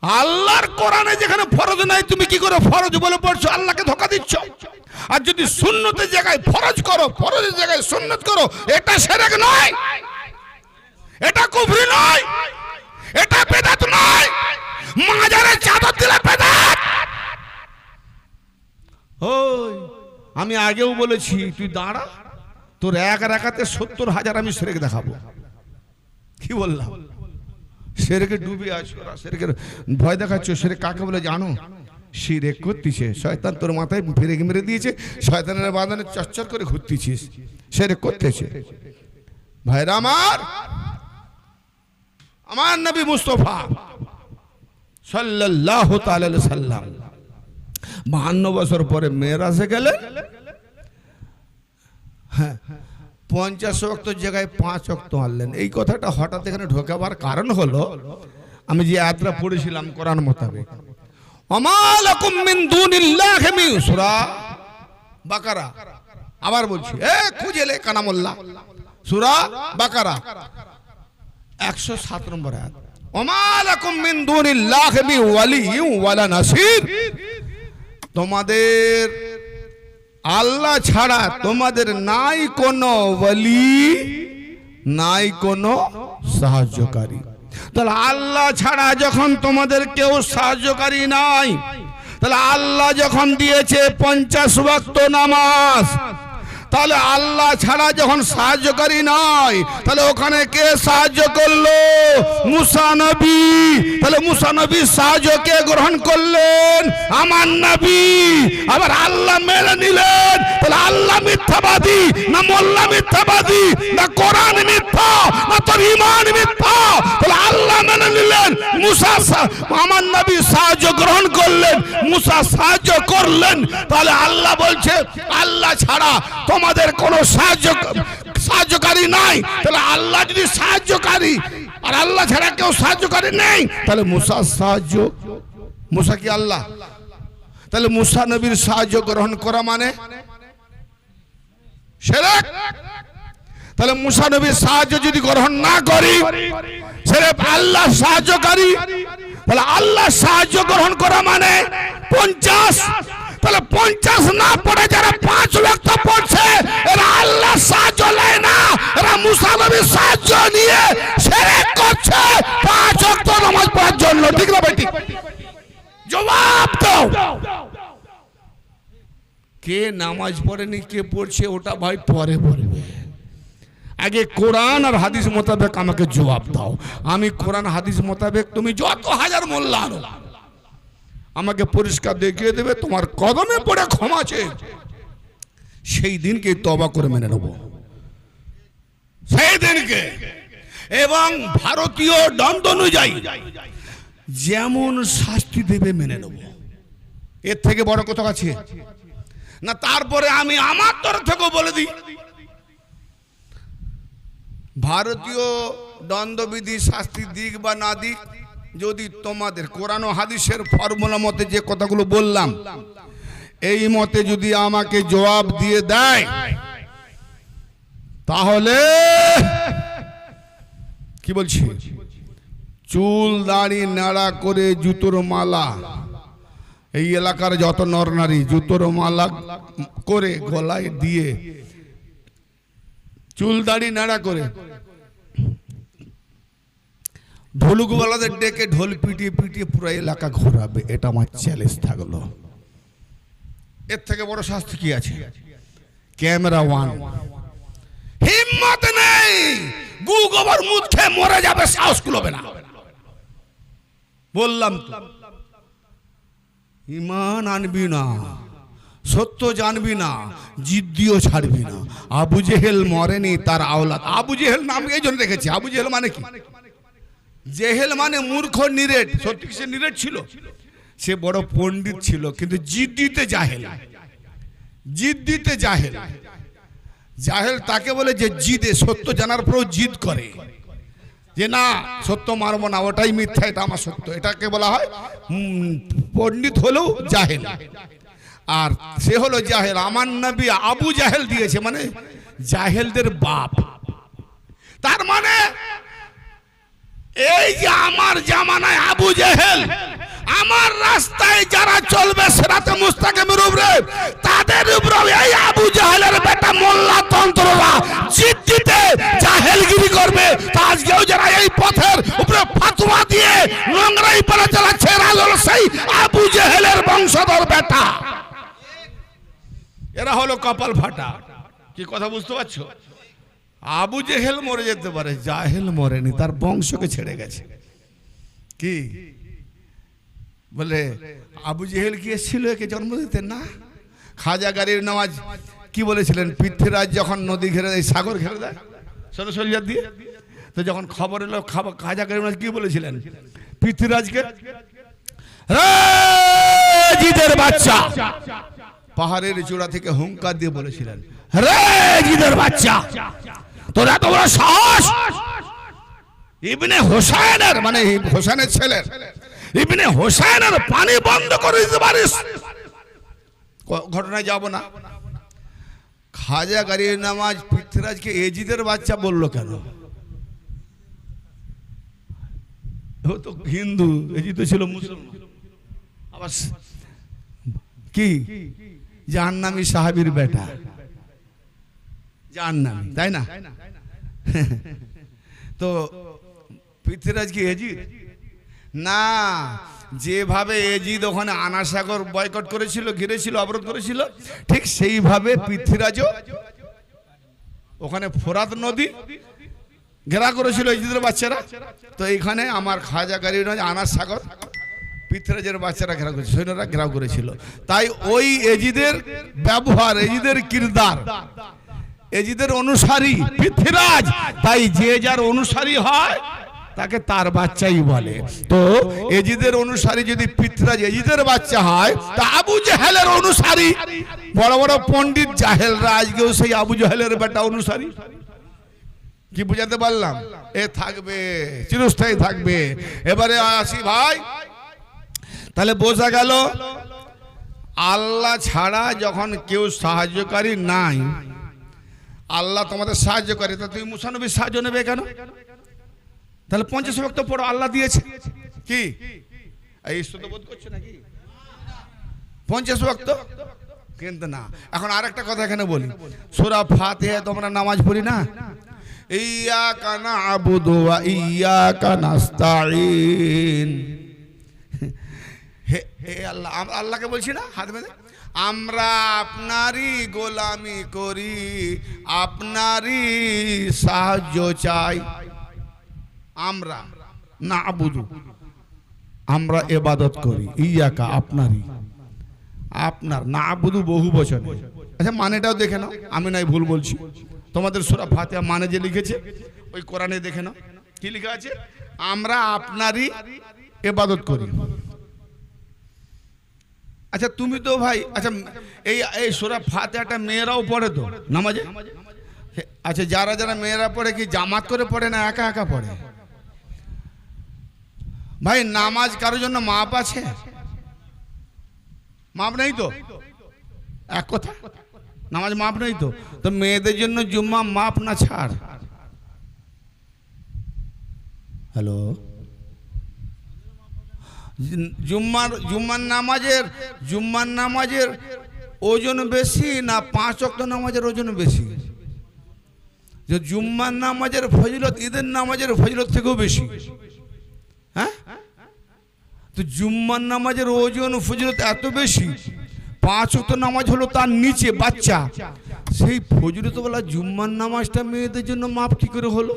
আল্লাহর কোরআনে যেখানে ফরজ নাই, তুমি কি করে ফরজ বলে পড়ছো? আল্লাহকে ধোঁকা দিচ্ছ। আর যদি সুন্নতের জায়গায় ফরজ করো, ফরজের জায়গায় সুন্নত করো, এটা শিরক নয়, এটা কুফরি নয়, এটা বেদাত নয়। মাজারে চাদর দিলে বেদাত। ওই আমি আগেও বলেছি, তুই দাঁড়া, তোর এক রাকাতে 70,000 আমি শিরক দেখাবো। কি বললাম? শিরকে ডুবে আছো, শিরকের ভয় দেখাচ্ছ। শিরক কাকে বলে জানো? শিরক করতেছে শয়তান, তোর মাথায় ফিরে মেরে দিয়েছে, শয়তানের বাঁধনে চচ্চর করে ঘুরতেছিস, শিরক করতেছে। ভাইরা আমার, আমার নবী মুস্তাফা সাল্লাল্লাহু তাআলা আলাইহি সাল্লাম 52 বছর পরে মেরাজে গেলেন। হ্যাঁ, 50 ওয়াক্তের জায়গায় 5 ওয়াক্ত আনলেন। এই কথাটা হঠাৎ এখানে ঢোকাবার কারণ হলো, আমি যে আয়াতটা পড়েছিলাম কোরআন মোতাবেক, ওমা লাকুম মিন দুনিল্লাহি মিন সূরা বাকারা। আবার বলছি, খুঁজে লে কানামুল্লাহ, সূরা বাকারা 107 নম্বর আয়াত। ওমা লাকুম মিন দুনিল্লাহি মিন ওয়ালিয়্যিন ওয়ালা নাসির। তোমাদের আল্লাহ ছাড়া তোমাদের নাই কোনো ওয়ালি, নাই কোনো সাহায্যকারী। তাহলে আল্লাহ ছাড়া যখন তোমাদের কেউ সাহায্যকারী নাই, তাহলে আল্লাহ যখন দিয়েছে 50 ওয়াক্ত নামাজ, তাহলে আল্লাহ ছাড়া যখন সাহায্যকারী নাই, তাহলে ওখানে কে সাহায্য করলো? মুসা নবী। তাহলে মুসা নবীর সাহায্যকে গ্রহণ করলেন আমার নবী, আবার আল্লাহ মেনে নিলেন। তাহলে আল্লাহ মিথ্যাবাদী না মোল্লা মিথ্যাবাদী, না কোরআন মিথ্যা না তোর ঈমান মিথ্যা? তাহলে আল্লাহ মেনে নিলেন, মুসা আমার নবী সাহায্য গ্রহণ করলেন, মুসা সাহায্য করলেন। তাহলে আল্লাহ বলছে আল্লাহ ছাড়া তোমাদের কোনো সাহায্যকারী নাই। তাহলে আল্লাহ যদি সাহায্যকারী আর আল্লাহ ছাড়া কেউ সাহায্যকারী নেই, তাহলে মুসার সাহায্য, মুসা কি আল্লাহ? তাহলে মুসা নবীর সাহায্য গ্রহণ করা মানে শিরক। তাহলে মুসা নবীর সাহায্য যদি গ্রহণ না করি, সির্ফ আল্লাহ সাহায্যকারী, তাহলে আল্লাহ সাহায্য গ্রহণ করা মানে 50। তাহলে 50 না পড়ে যারা 5 ওয়াক্ত পড়ছে, এরা আল্লাহ সাহায্য নেয় না, এরা মুসা নবীর সাহায্য নিয়ে শিরক করছে 5 ওয়াক্ত নামাজ পড়ার জন্য। ঠিক না বেটি? জবাব দাও। কে নামাজ পড়েনি কে পড়ছে ওটা ভাই পরে বলবে, আগে কোরআন আর হাদিস মোতাবেক আমাকে জবাব দাও। আমি কোরআন হাদিস মোতাবেক, তুমি যত হাজার মোল্লা আনো, আমাকে পরিষ্কার দেখিয়ে দেবে তোমার কদমে পড়ে ক্ষমা চেয়ে সেই দিনকে তওবা করে মেনে নেব, সেই দিনকে। এবং ভারতীয় দণ্ড অনুযায়ী যেমন শাস্তি দেবে মেনে নেব, এর থেকে বড় কথা আছে না। তারপরে আমি আমার তরফ থেকে বলে দিই, ভারতীয় দণ্ডবিধি শাস্তি দিক বা না দিক, যদি তোমাদের কোরআন ও হাদিসের ফর্মুলা মতে যে কথাগুলো বললাম এই মতে যদি আমাকে জবাব দিয়ে দেয়, তাহলে কি বলছি, চুল দাড়ি নাড়া করে জুতোর মালা, এই এলাকার যত নরনারী জুতোর মালা করে গলায় দিয়ে চুল দাড়ি নাড়া করে ঢোলকওয়ালাদের ডেকে ঢোল পিটিয়ে পিটিয়ে পুরো এলাকা ঘোরাবে, এটা আমার চ্যালেঞ্জ থাকলো। এর থেকে বড় শাস্তি কি আছে? Camera one. হিম্মত নেই, গু গোবর মুখ খেয়ে মরে যাবে, সাহস কুলোবে না। বললাম তো, ঈমান আনবি না, সত্য জানবি না, জিদ্দিও ছাড়বি না। আবু জেহেল মরেনি, তার আওলাদ। আবু জেহেল নাম এই জন্য রেখেছে। আবু জেহেল মানে কি? জেহেল মানে মূর্খ, নিরেট। সত্যি সে নিরেট ছিল, সে বড় পণ্ডিত ছিল, কিন্তু জিদ্দিতে জাহেল। জিদ্দিতে জাহেল। জাহেল তাকে বলে যে জিদে, সত্য জানার পরেও জিদ করে, যে না সত্য মানব না, ওটাই মিথ্যা, এটা আমার সত্য। এটাকে বলা হয় পণ্ডিত হলেও জাহেল। আর সে হলো জাহেল। আমার নবী আবু জাহেল দিয়েছে, মানে জাহেলদের বাপ। তার মানে এই যে আমার জামানায় আবু জেহেল, আমার রাস্তায় যারা চলবে সিরাতে মুস্তাকিমের উপরে, তাদের উপরে এই আবু জেহেলের বেটা মোল্লা তন্ত্ররা জিদ্দিতে জাহেলগিরি করবে। তা আজকেও যারা এই পথের উপরে ফতোয়া দিয়ে নোংরাই পড়ে চালাচ্ছে, এরা হলো সেই আবু জেহেলের বংশধর বেটা। এরা হলো কপাল ফাটা। কি কথা বুঝতে পারছো? আবু জেহেল মরে যেতে পারে, জাহেল মরেনি, তার বংশকে ছেড়ে গেছে। কি বলে আবু জেহেল কি এসেছিল একে জন্ম দিতে? না। খাজা গারির নওয়াজ কি বলেছিলেন? পৃথ্বীরাজ যখন নদী ঘেরে দেয়, সাগর ঘেরে দেয় সরসরিয়া দিয়ে, তো যখন খবর এলো, খাজা গারির নওয়াজ কি বলেছিলেন পৃথ্বীরাজকে? জিদের বাচ্চা, পাহাড়ের চূড়া থেকে হুঙ্কার দিয়ে বলেছিলেন, রে জিদের বাচ্চা, তোর এত বড় সাহস, ইবনে হোসেনের, মানে হোসেনের ছেলের, ইবনে হোসেনের পানি বন্ধ করে দিতে পারিস? ঘটনায় যাব না। খাজা গারির নওয়াজ পৃথ্বীরাজকে এজিদের বাচ্চা বললো কেন? ও তো হিন্দু, এজিদ ছিল মুসলমান। আবার কি জাহান্নামী সাহাবীর বেটা, জাহান্নামী, তাই না? তো পৃথ্বীরাজ কি এজিদ না? যেভাবে এজিদ ওখানে আনাসাগর বয়কট করেছিল, ঘিরেছিল, অবরোধ করেছিল, ঠিক সেইভাবে পৃথ্বীরাজও ওখানে ফোরাত নদী ঘেরা করেছিল এজিদের বাচ্চারা। তো এইখানে আমার খাজা গারির নওয়াজ আনাসাগর পৃথ্বীরাজের বাচ্চারা ঘেরাও করেছিল, সৈন্যরা ঘেরাও করেছিল। তাই ওই এজিদের ব্যবহার, এজিদের কিরদার, এজিদের অনুসারী পৃথ্বীরাজ। তাই যে যার অনুসারী হয় তাকে তার বাচ্চাই বলে। তো এজিদের অনুসারী যদি পৃথ্বীরাজ এজিদের বাচ্চা হয়, তা আবু জেহেলের অনুসারী বড় বড় পণ্ডিত জাহেলরা আজকেও সেই আবু জেহেলের বেটা অনুসারী। কি বুঝাতে পারলাম? এ থাকবে, চিরস্থায়ী থাকবে। এবারে আসি ভাই, তাহলে বোঝা গেল আল্লাহ ছাড়া যখন কেউ সাহায্যকারী নাই, আল্লাহ তোমাদের সাহায্য করে, তা তুমি মুসা নবীর সাহায্য নেবে কেন? তাহলে 50 ওয়াক্ত পড়ো, আল্লাহ দিয়েছে। কি এই বোধ করছে নাকি 50 ওয়াক্ত? কিন্তু না। এখন আরেকটা কথা এখানে বলি, সূরা ফাতিহা তোমরা নামাজ পড়ি না, ইয়াকা না'বুদু ওয়া ইয়াকা নাস্তাঈন। হে আল্লাহ, আল্লাহকে বলছি না হাত বেঁধে, আমরা আপনারই গোলামি করি, আপনারই সাহায্য চাই। আমরা না'বুদু, আমরা ইবাদত করি, ইয়াকা আপনারই, আপনার, না'বুদু বহু বচন। আচ্ছা মানেটাও দেখে নাও, আমি নাই ভুল বলছি। তোমাদের সূরা ফাতিহা মানে যে লিখেছে ওই কোরআনে দেখে নাও কি লেখা আছে, আমরা আপনারই ইবাদত করি। আচ্ছা তুমি তো ভাই, আচ্ছা এই সূরা ফাতিহাটা মেয়েরাও পড়ে তো নামাজে? আচ্ছা, যারা যারা মেয়েরা পড়ে কি জামাত করে পড়ে না একা একা পড়ে? ভাই নামাজ কারোর জন্য মাপ আছে? মাপ নেই তো? এক কথা, নামাজ মাপ নেই তো? তো মেয়েদের জন্য জুম্মা মাপ না ছাড়? হ্যালো, জুম্মার নামাজের ওজন বেশি না 5 ওয়াক্ত নামাজের ওজন বেশি? যে জুম্মার নামাজের ফজিলত ঈদের নামাজের ফজিলত থেকেও বেশি। হ্যাঁ, তো জুম্মার নামাজের ওজন ফজিলত এত বেশি, 5 ওয়াক্ত নামাজ হলো তার নিচে বাচ্চা, সেই ফজিলত বলা জুম্মার নামাজটা মেয়েদের জন্য মাপ কি করে হলো?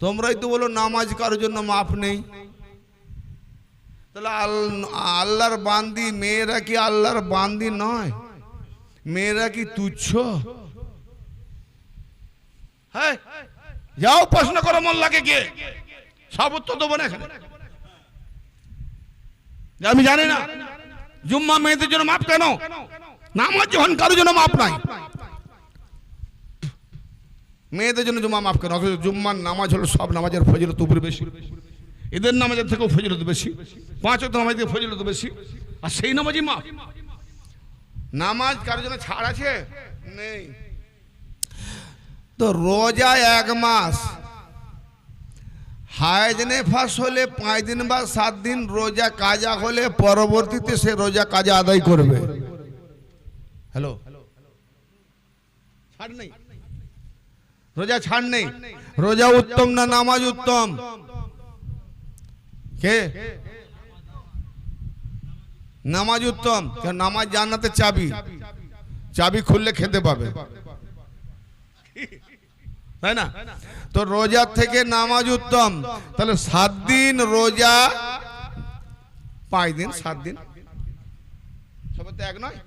তোমরাই তো বলো নামাজ কারোর জন্য মাপ নেই। তাহলে আল্লাহর বান্দি মেয়েরা কি আল্লাহর বান্দি নয়? মেয়েরা কি তুচ্ছ? হ্যাঁ, যাও প্রশ্ন করো মোল্লাকে গিয়ে, সব উত্তর দেবো না এখানে। আমি জানি না জুম্মা মেয়েদের জন্য মাপ কেন, নামাজ যখন কারোর জন্য মাপ নাই, মেয়েদের জন্য জুম্মা মাফ কেন? জুম্মার নামাজ হলো সব নামাজের ফজিলত উপরে বেশি, ঈদের নামাজের থেকেও ফজিলত বেশি, 5 ওয়াক্ত নামাজ থেকে ফজিলত বেশি, আর সেই নামাজই মাফ। নামাজ কারোর জন্য ছাড় আছে? নেই। তো রোজা 1 মাস, হায়েজ নেফাস হলে 5 দিন বা 7 দিন রোজা কাজা হলে পরবর্তীতে সে রোজা কাজা আদায় করবে। হ্যালো, ছাড় নেই, রোজা ছাড় নেই। রোজা উত্তম না নামাজ উত্তম? কে? নামাজ উত্তম। কারণ নামাজ জান্নাতের চাবি, চাবি খুললে খেতে পাবে, তাই না? তো রোজা থেকে নামাজ উত্তম। তাহলে 7 দিন রোজা, 5 দিন 7 দিন সবার তো এক নয়।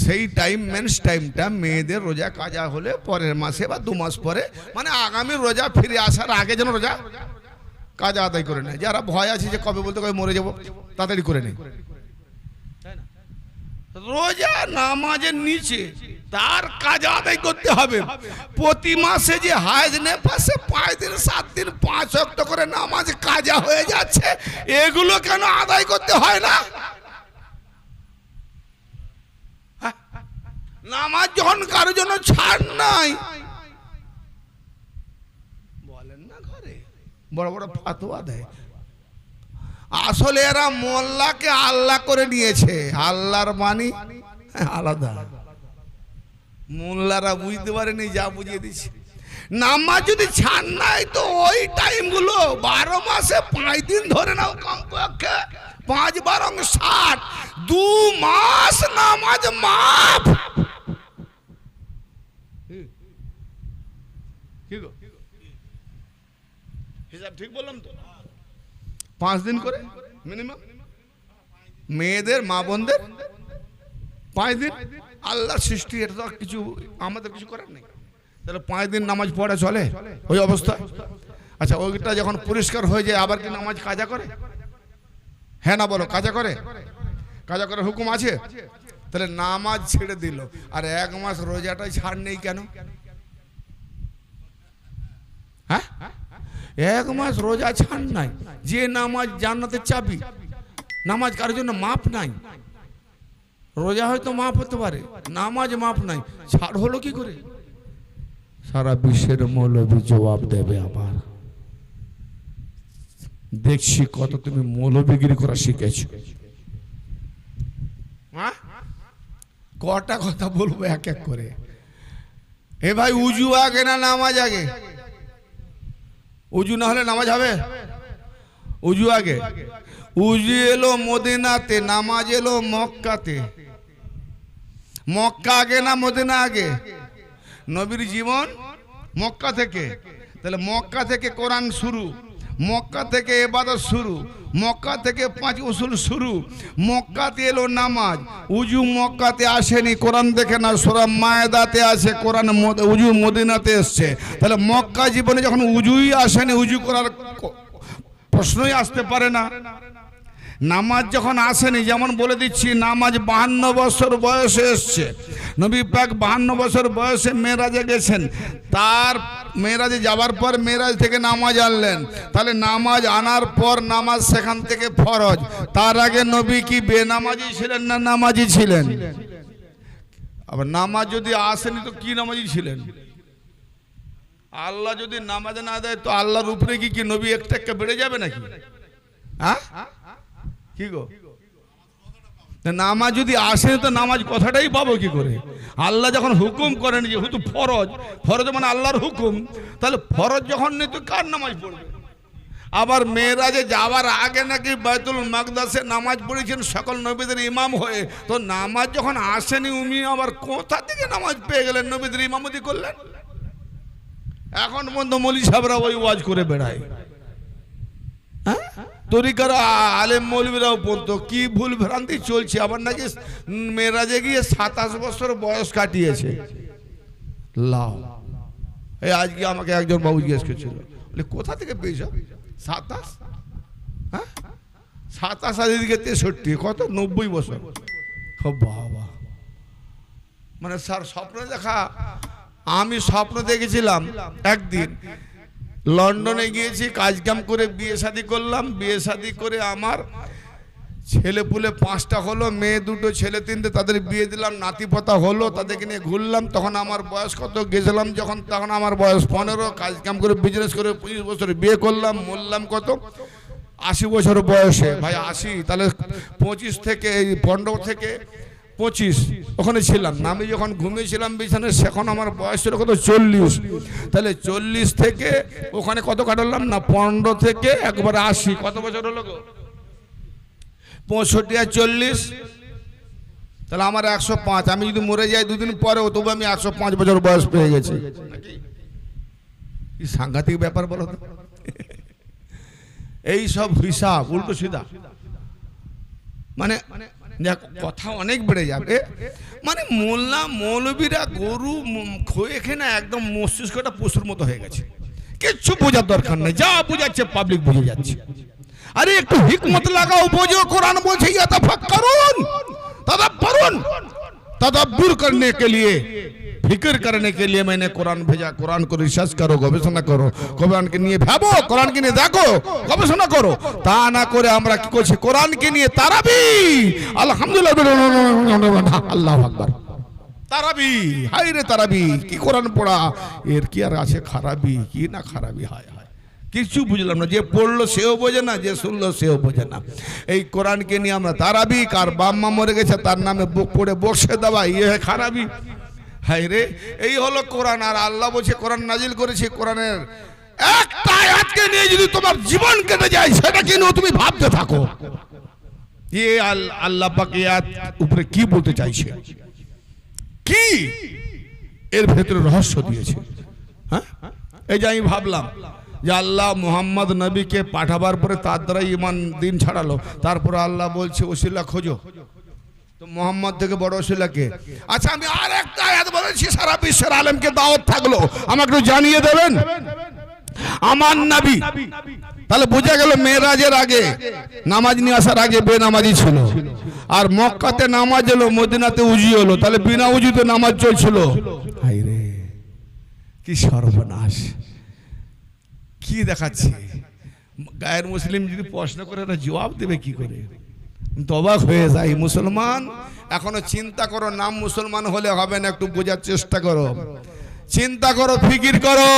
সেই টাইম মেন্স টাইমটা মেয়েদের রোজা কাজা হলে পরের মাসে বা 2 মাস পরে, মানে আগামী রোজা ফিরে আসার আগে যেন রোজা কাজা আদায় করে নেয়। যারা ভয় আছে যে কবে বলতে কবে মরে যাবো, তাড়াতাড়ি করে নেয়। রোজা নামাজের নিচে তার কাজা আদায় করতে হবে। প্রতি মাসে যে হায়েজ নেফাসে 5 দিন 7 দিন 5 ওয়াক্ত করে নামাজ কাজা হয়ে যাচ্ছে, এগুলো কেন আদায় করতে হয় না? নামাজ যখন কারোর জন্য ছাড় নাই, বলেন না ঘরে বড় বড় ফাতোয়া দেয়। আসলে এরা মোল্লাকে আল্লাহ করে নিয়েছে, আল্লাহর বাণী আলাদা। মোল্লারা বুঝতে পারেনি, যা বুঝিয়ে দিচ্ছে। নামাজ যদি ছাড় নাই তো ওই টাইমগুলো 12 মাসে 5 দিন ধরে নাও, কমপক্ষে 5 বারং 60, 2 মাস নামাজ মাফ। হিসাব ঠিক বললাম তো? 5 দিন করে মিনিমাম মেয়েদের, মা বোনদের 5 দিন। আল্লাহর সৃষ্টি, এটা তো কিছু আমাদের কিছু করার নেই। তাহলে 5 দিন নামাজ পড়া চলে ওই অবস্থা? আচ্ছা, ওইটা যখন পরিষ্কার হয়ে যায় আবার কি নামাজ কাজা করে? হ্যাঁ না বলো, কাজা করে? কাজা করার হুকুম আছে? তাহলে নামাজ ছেড়ে দিল, আর 1 মাস রোজাটাই ছাড় নেই কেন? হ্যাঁ, 1 মাস রোজা ছাড় নাই, যে নামাজ জান্নাতের চাবি। নামাজ কারোর জন্য মাপ নাই। রোজা হয়তো মাপ হতে পারে, নামাজ মাপ নাই, ছাড় হলো কি করে? সারা বিশ্বের মৌলবী জবাব দেবে। আবার দেখছি কত তুমি মৌলবীগিরি করা শিখেছ। কটা কথা বলবো এক এক করে। এ ভাই, উজু আগে না নামাজ আগে? উজু না হলে নামাজ হবে? উজু আগে। উজু এলো মদিনাতে, নামাজ এলো মক্কাতে। মক্কা আগে না মদিনা আগে? নবীর জীবন মক্কা থেকে, তাহলে মক্কা থেকে কোরআন শুরু, মক্কা থেকে ইবাদত শুরু, মক্কা থেকে 5 উসুল শুরু, মক্কাতে এলো নামাজ। উজু মক্কাতে আসেনি, কোরআন দেখে না, সূরা মায়েদাতে আছে, কোরআন উজু মদিনাতে এসছে। তাহলে মক্কা জীবনে যখন উজুই আসেনি, উজু করার প্রশ্নই আসতে পারে না। নামাজ যখন আসেনি, যেমন বলে দিচ্ছি, নামাজ 52 বছর বয়সে এসছে, নবী পাক 52 বছর বয়সে মেরাজে গেছেন। তার মেরাজে যাওয়ার পর মেরাজ থেকে নামাজ আনলেন। তাহলে নামাজ আনার পর নামাজ সেখান থেকে ফরজ। তার আগে নবী কি বেনামাজি ছিলেন না নামাজি ছিলেন? আবার নামাজ যদি আসেনি তো কি নামাজি ছিলেন? আল্লাহ যদি নামাজ না দেয় তো আল্লাহর উপরে কি নবী একটা একটা বেড়ে যাবে নাকি? হ্যাঁ কি গো, নামাজ যদি আসে তো নামাজ কথাটাই পাবো কি করে? আল্লাহ যখন হুকুম করেন যেহেতু ফরজ, ফরজ মানে আল্লাহর হুকুম, তাহলে ফরজ যখন নেই তো কার নামাজ পড়বে? আবার মেরাজে যাওয়ার আগে নাকি বাইতুল মাকদাসে নামাজ পড়েছেন সকল নবীদের ইমাম হয়ে। তো নামাজ যখন আসেনি উনি আবার কোথা থেকে নামাজ পেয়ে গেলেন? নবীদের ইমামতি করলেন। এখন পর্যন্ত মৌলী সাহেবরা ওই ওয়াজ করে বেড়ায়। হ্যাঁ, তরিকার আলেম মৌলবীরাও পড়তো। কি ভুল ভ্রান্তি চলছে। আবার নাকি মেরাজে গিয়ে 27 বছর বয়স কাটিয়েছে। লাও, এই আজকে আমাকে একজন বাবু জিজ্ঞেস করছিল, বলে কোথা থেকে পেয়েছ 27? হ্যাঁ, 27 আর এদিকে 63, কত 90 বছর। ও বাবা, মানে স্যার স্বপ্ন দেখা। আমি স্বপ্ন দেখেছিলাম একদিন লন্ডনে গিয়েছি, কাজকাম করে বিয়ে শাদী করলাম। বিয়ে শাদী করে আমার ছেলে পুলে 5টা হলো, মেয়ে 2, ছেলে 3, তাদের বিয়ে দিলাম, নাতিপোতা হলো, তাদেরকে নিয়ে ঘুরলাম। তখন আমার বয়স কত? গেছিলাম যখন তখন আমার বয়স 15। কাজকাম করে বিজনেস করে 25 বছর বিয়ে করলাম। মরলাম কত? 80 বছর বয়সে। ভাই 80, তাহলে 25 থেকে 15 থেকে 25 ওখানে ছিলাম। আমি যখন ঘুমিয়েছিলাম বিছানায় সেখন আমার বয়স ছিল কত? 40। তাহলে 40 থেকে ওখানে কত কাটালাম না? 15 থেকে একবারে 80। কত বছর হলো গো? 65 আর 40, তাহলে আমার 105। আমি যদি মরে যাই 2 দিন পরে তবু আমি 105 বছর বয়স পেয়ে গেছি। কি সাংঘাতিক ব্যাপার বলো তো। এই সব হিসাব উল্টো সিধা, মানে কথা অনেক বেড়ে যাবে। মানে মোল্লা মৌলবীরা গরু খয়ে খেয়ে না একদম মস্তিষ্কটা পশুর মতো হয়ে গেছে। কিচ্ছু বোঝার দরকার নেই, যা বুঝাচ্ছে পাবলিক বুঝে যাচ্ছে। আরে একটু হিকমত লাগাও, বোঝো। কোরআন বলছে ইয়াতাফাক্কারুন, তাদাব্বুরুন, तदब्बुर करने के लिए, फिक्र करने के लिए मैंने कुरान भेजा। कुरान को रिसर्च करो, गवेषणा करो, कुरान के নিয়ে ভাবো, कुरान के নিয়ে দেখো, গবেষণা করো। তা না করে আমরা কি করছি? कुरान के নিয়ে তারাবি, আলহামদুলিল্লাহ, আল্লাহু আকবার, তারাবি। হায় রে তারাবি, কি কোরআন পড়া, এর কি আর আছে খারাপি? কি না খারাপি, হায় হায়, কিছু বুঝলাম না। যে পড়লো সেও বোঝে না, যে শুনলো সেও বোঝে না। এই কোরআনকে নিয়ে আমরা তারাবি, কার বাম্মা মরে গেছে তার নামে বুক পড়ে বসে দেওয়া, ইয়ে খারাপি। হায় রে, এই হলো কোরআন। আর আল্লাহ বলছে কোরআন নাজিল করেছে। কোরআনের একটা আয়াতকে নিয়ে যদি তোমার জীবন কেটে যায় সেটাকে নিয়ে তুমি ভাবতে থাকো, ये আল্লাহ পাক এই আয়াত উপরে কি বলতে চাইছে, কি এর ভেতরে রহস্য দিয়েছে। হ্যাঁ, এই যে আমি ভাবলাম যে আল্লাহ মুহাম্মদ নবীকে পাঠাবার পরে তার দ্বারা ঈমান দিন ছাড়ালো, তারপরে আল্লাহ বলছে ওসিলা খোঁজো। তো মোহাম্মদ থেকে বড় ওসিলা কে? আচ্ছা, আমি আর একটা আয়াত বলেছি, সারা বিশ্বের আলেমকে দাওয়াত থাকলো, আমাকে একটু জানিয়ে দেবেন আমার নবী। তাহলে বোঝা গেল মেরাজের আগে, নামাজ নিয়ে আসার আগে বেনামাজি ছিল। আর মক্কাতে নামাজ এলো, মদিনাতে উজু হলো, তাহলে বিনা উজুতে নামাজ চলছিল। হায় রে, কি সর্বনাশ, কি দেখাচ্ছে। গায়ের মুসলিম যদি প্রশ্ন করে না জবাব দেবে কি করে? তো অবাক হয়ে যায়। মুসলমান এখনো চিন্তা করো, নাম মুসলমান হলে হবে না, একটু বোঝার চেষ্টা করো, চিন্তা করো, ফিকির করো।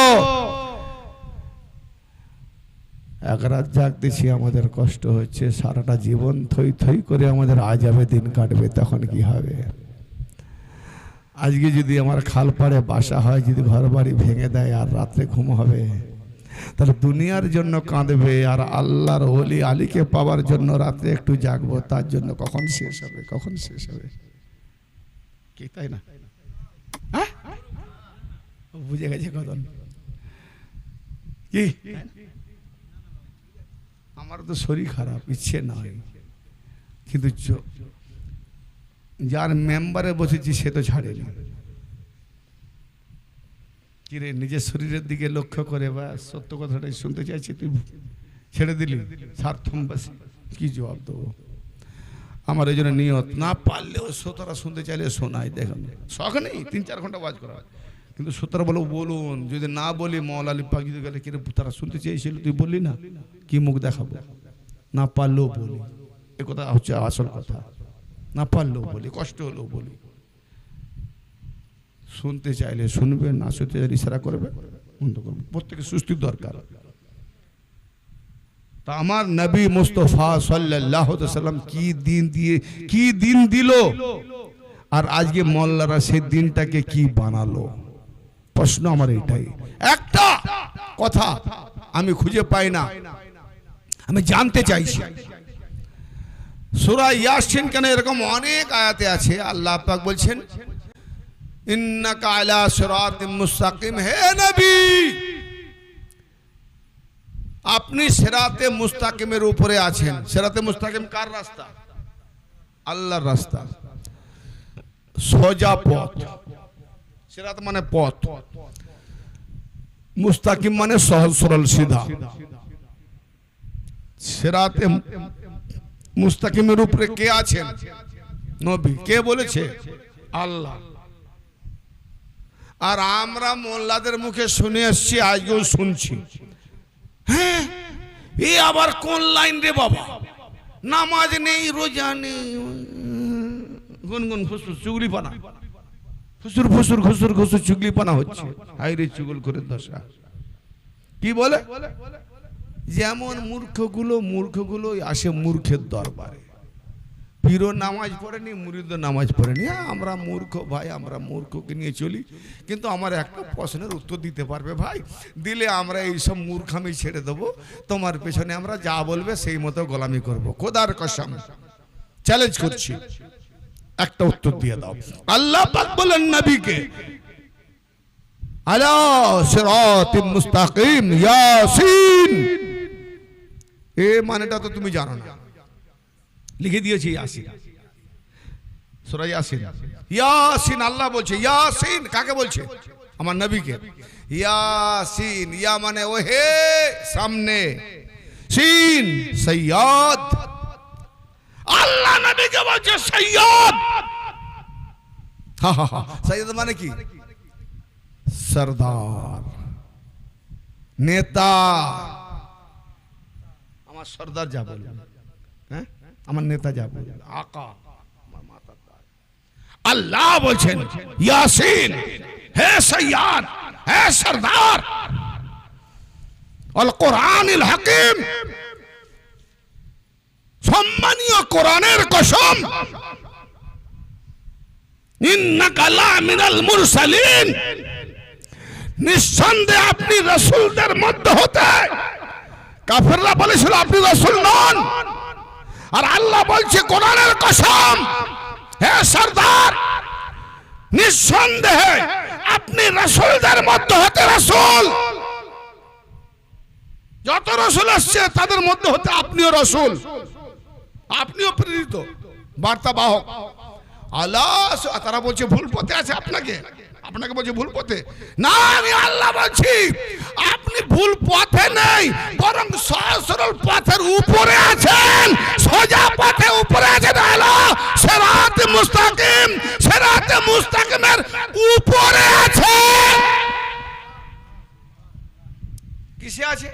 এক রাত জাগতেছি, আমাদের কষ্ট হচ্ছে, সারাটা জীবন থই থই করে আমাদের আজাবে দিন কাটবে, তখন কি হবে? আজকে যদি আমার খাল পাড়ে বাসা হয়, যদি ঘর বাড়ি ভেঙে দেয় আর রাত্রে ঘুম হবে, তাহলে দুনিয়ার জন্য কাঁদবে, আর আল্লাহর ওলি আলীকে পাওয়ার জন্য রাতে একটু জাগবো, তার জন্য কখন শেষ হবে, কখন শেষ হবে, কি তাই না? বুঝে গেছে কখন কি? আমার তো শরীর খারাপ, ইচ্ছে নয়, কিন্তু যার মেম্বারে বসেছি সে তো ছাড়েনি। কিরে, নিজের শরীরের দিকে লক্ষ্য করে বা সত্য কথাটাই শুনতে চাইছি, তুই ছেড়ে দিলি স্বার্থবাসী, কি জবাব দেবো? আমার এই জন্য নিয়ত, না পারলেও শ্রোতারা শুনতে চাইলে শোনাই। দেখুন শখ নেই 3-4 ঘন্টা ওয়াজ করা, কিন্তু শ্রোতারা বলো বলুন, যদি না বলি মৌলা আলী পাক যদি গেলে কিরে তারা শুনতে চেয়েছিল, তুই বললি না, কি মুখ দেখাবো? না পারলেও বলি, এ কথা হচ্ছে আসল কথা। না পারলেও বলি, কষ্ট হলেও বলি। শুনতে চাইলে শুনবেন, না শুনতে চাইলে ইশারা করবে, বন্ধ করবে। প্রত্যেকে সুস্থির দরকার। তা আমার নবী মুস্তাফা সাল্লাল্লাহু আলাইহি ওয়াসাল্লাম কি দিন দিল, আর আজকে মোল্লারা সেই দিনটাকে কি বানালো? প্রশ্ন আমার এটাই। একটা কথা আমি খুঁজে পাই না, আমি জানতে চাইছি। সূরা ইয়াসিন কেন এরকম অনেক আয়াতে আছে, আল্লাহ পাক বলছেন ইন্নাকা আলা সিরাতিম মুস্তাকিম, হে নবী আপনি সিরাতে মুস্তাকিমের উপরে আছেন। সিরাতে মুস্তাকিম কার রাস্তা? আল্লাহর রাস্তা, সোজা পথ। সিরাত মানে পথ, মুস্তাকিম মানে সহজ সরল সিধা। সিরাতে মুস্তাকিমের উপরে কে আছেন? নবী। কে বলেছে? আল্লাহ। আর আমরা মোল্লাদের মুখে শুনে এসছি, আজকেও শুনছি। হ্যাঁ, এ আবার কোন লাইন রে বাবা? নামাজ নেই, রোজা নেই, গুনগুন ফুসফুস চুগলিপানা, ফুসুর ফুসুর ঘুসুর ঘুসুর চুগলিপানা হচ্ছে। হাই রে চুগল করে দশা। কি বলে? যেমন মূর্খগুলো আসে মূর্খের দরবারে। পীরও নামাজ পড়েনি, মুরিদও নামাজ পড়েনি। আমরা মূর্খ ভাই, আমরা মূর্খকে নিয়ে চলি। কিন্তু আমার একটা প্রশ্নের উত্তর দিতে পারবে ভাই? দিলে আমরা এইসব মূর্খামি ছেড়ে দেবো, তোমার পেছনে আমরা যা বলবে সেই মতো গোলামি করব। খোদার কসম চ্যালেঞ্জ করছি, একটা উত্তর দিয়ে দাও। আল্লাহ পাক বলেন নবীকে আলা সিরাতিম মুস্তাকিম ইয়াসিন। এ মানেটা তো তুমি জানো না, লিখে দিয়েছি ইয়াসিন, সূরা ইয়াসিন। ইয়াসিন আল্লাহ বলছে, ইয়াসিন কাকে বলছে? আমার নবীকে। ইয়াসিন, ইয়া মানে ও হে সামনে, সিন সৈয়দ। আল্লাহ নবীকে বলছে সৈয়দ। সৈয়দ মানে কি? সরদার, নেতা। আমার সরদার যা বলবে, হ্যাঁ আমার নেতা যা বলবে, আকা আমার মাতা। আল্লাহ বলছেন ইয়াসিন, হে সৈয়দ, হে সরদার, আল কোরআনিল হাকিম, সম্মানীয় কোরআনের কসম, ইন্নাকা লামিনাল মুরসালিন, নিঃসন্দেহে আপনি রাসূলদের মধ্যে হতে। কাফেররা বলেছিল আপনি রাসূল নন, আর আল্লাহ বলছে কোরআনের কসম, হে সরদার নিঃসন্দেহে আপনি রাসূলদের মধ্যে হতে। রাসূল যত রাসূল আসছে তাদের মধ্যে হতে আপনিও রাসূল, আপনিও প্রেরিত বার্তাবাহক। আল্লাহ তারা বলছে ভুল পথে আছে, আপনাকে বলছে ভুল পথে। না, আমি আল্লাহ বলছি আপনি ভুল পথে নেই, বরং সহজ সরল পথের উপরে আছেন, সোজা পথে উপরে আছেন। আল্লাহ সিরাতে মুস্তাকিম, সিরাতে মুস্তাকিমের উপরে আছে। কিসে আছে?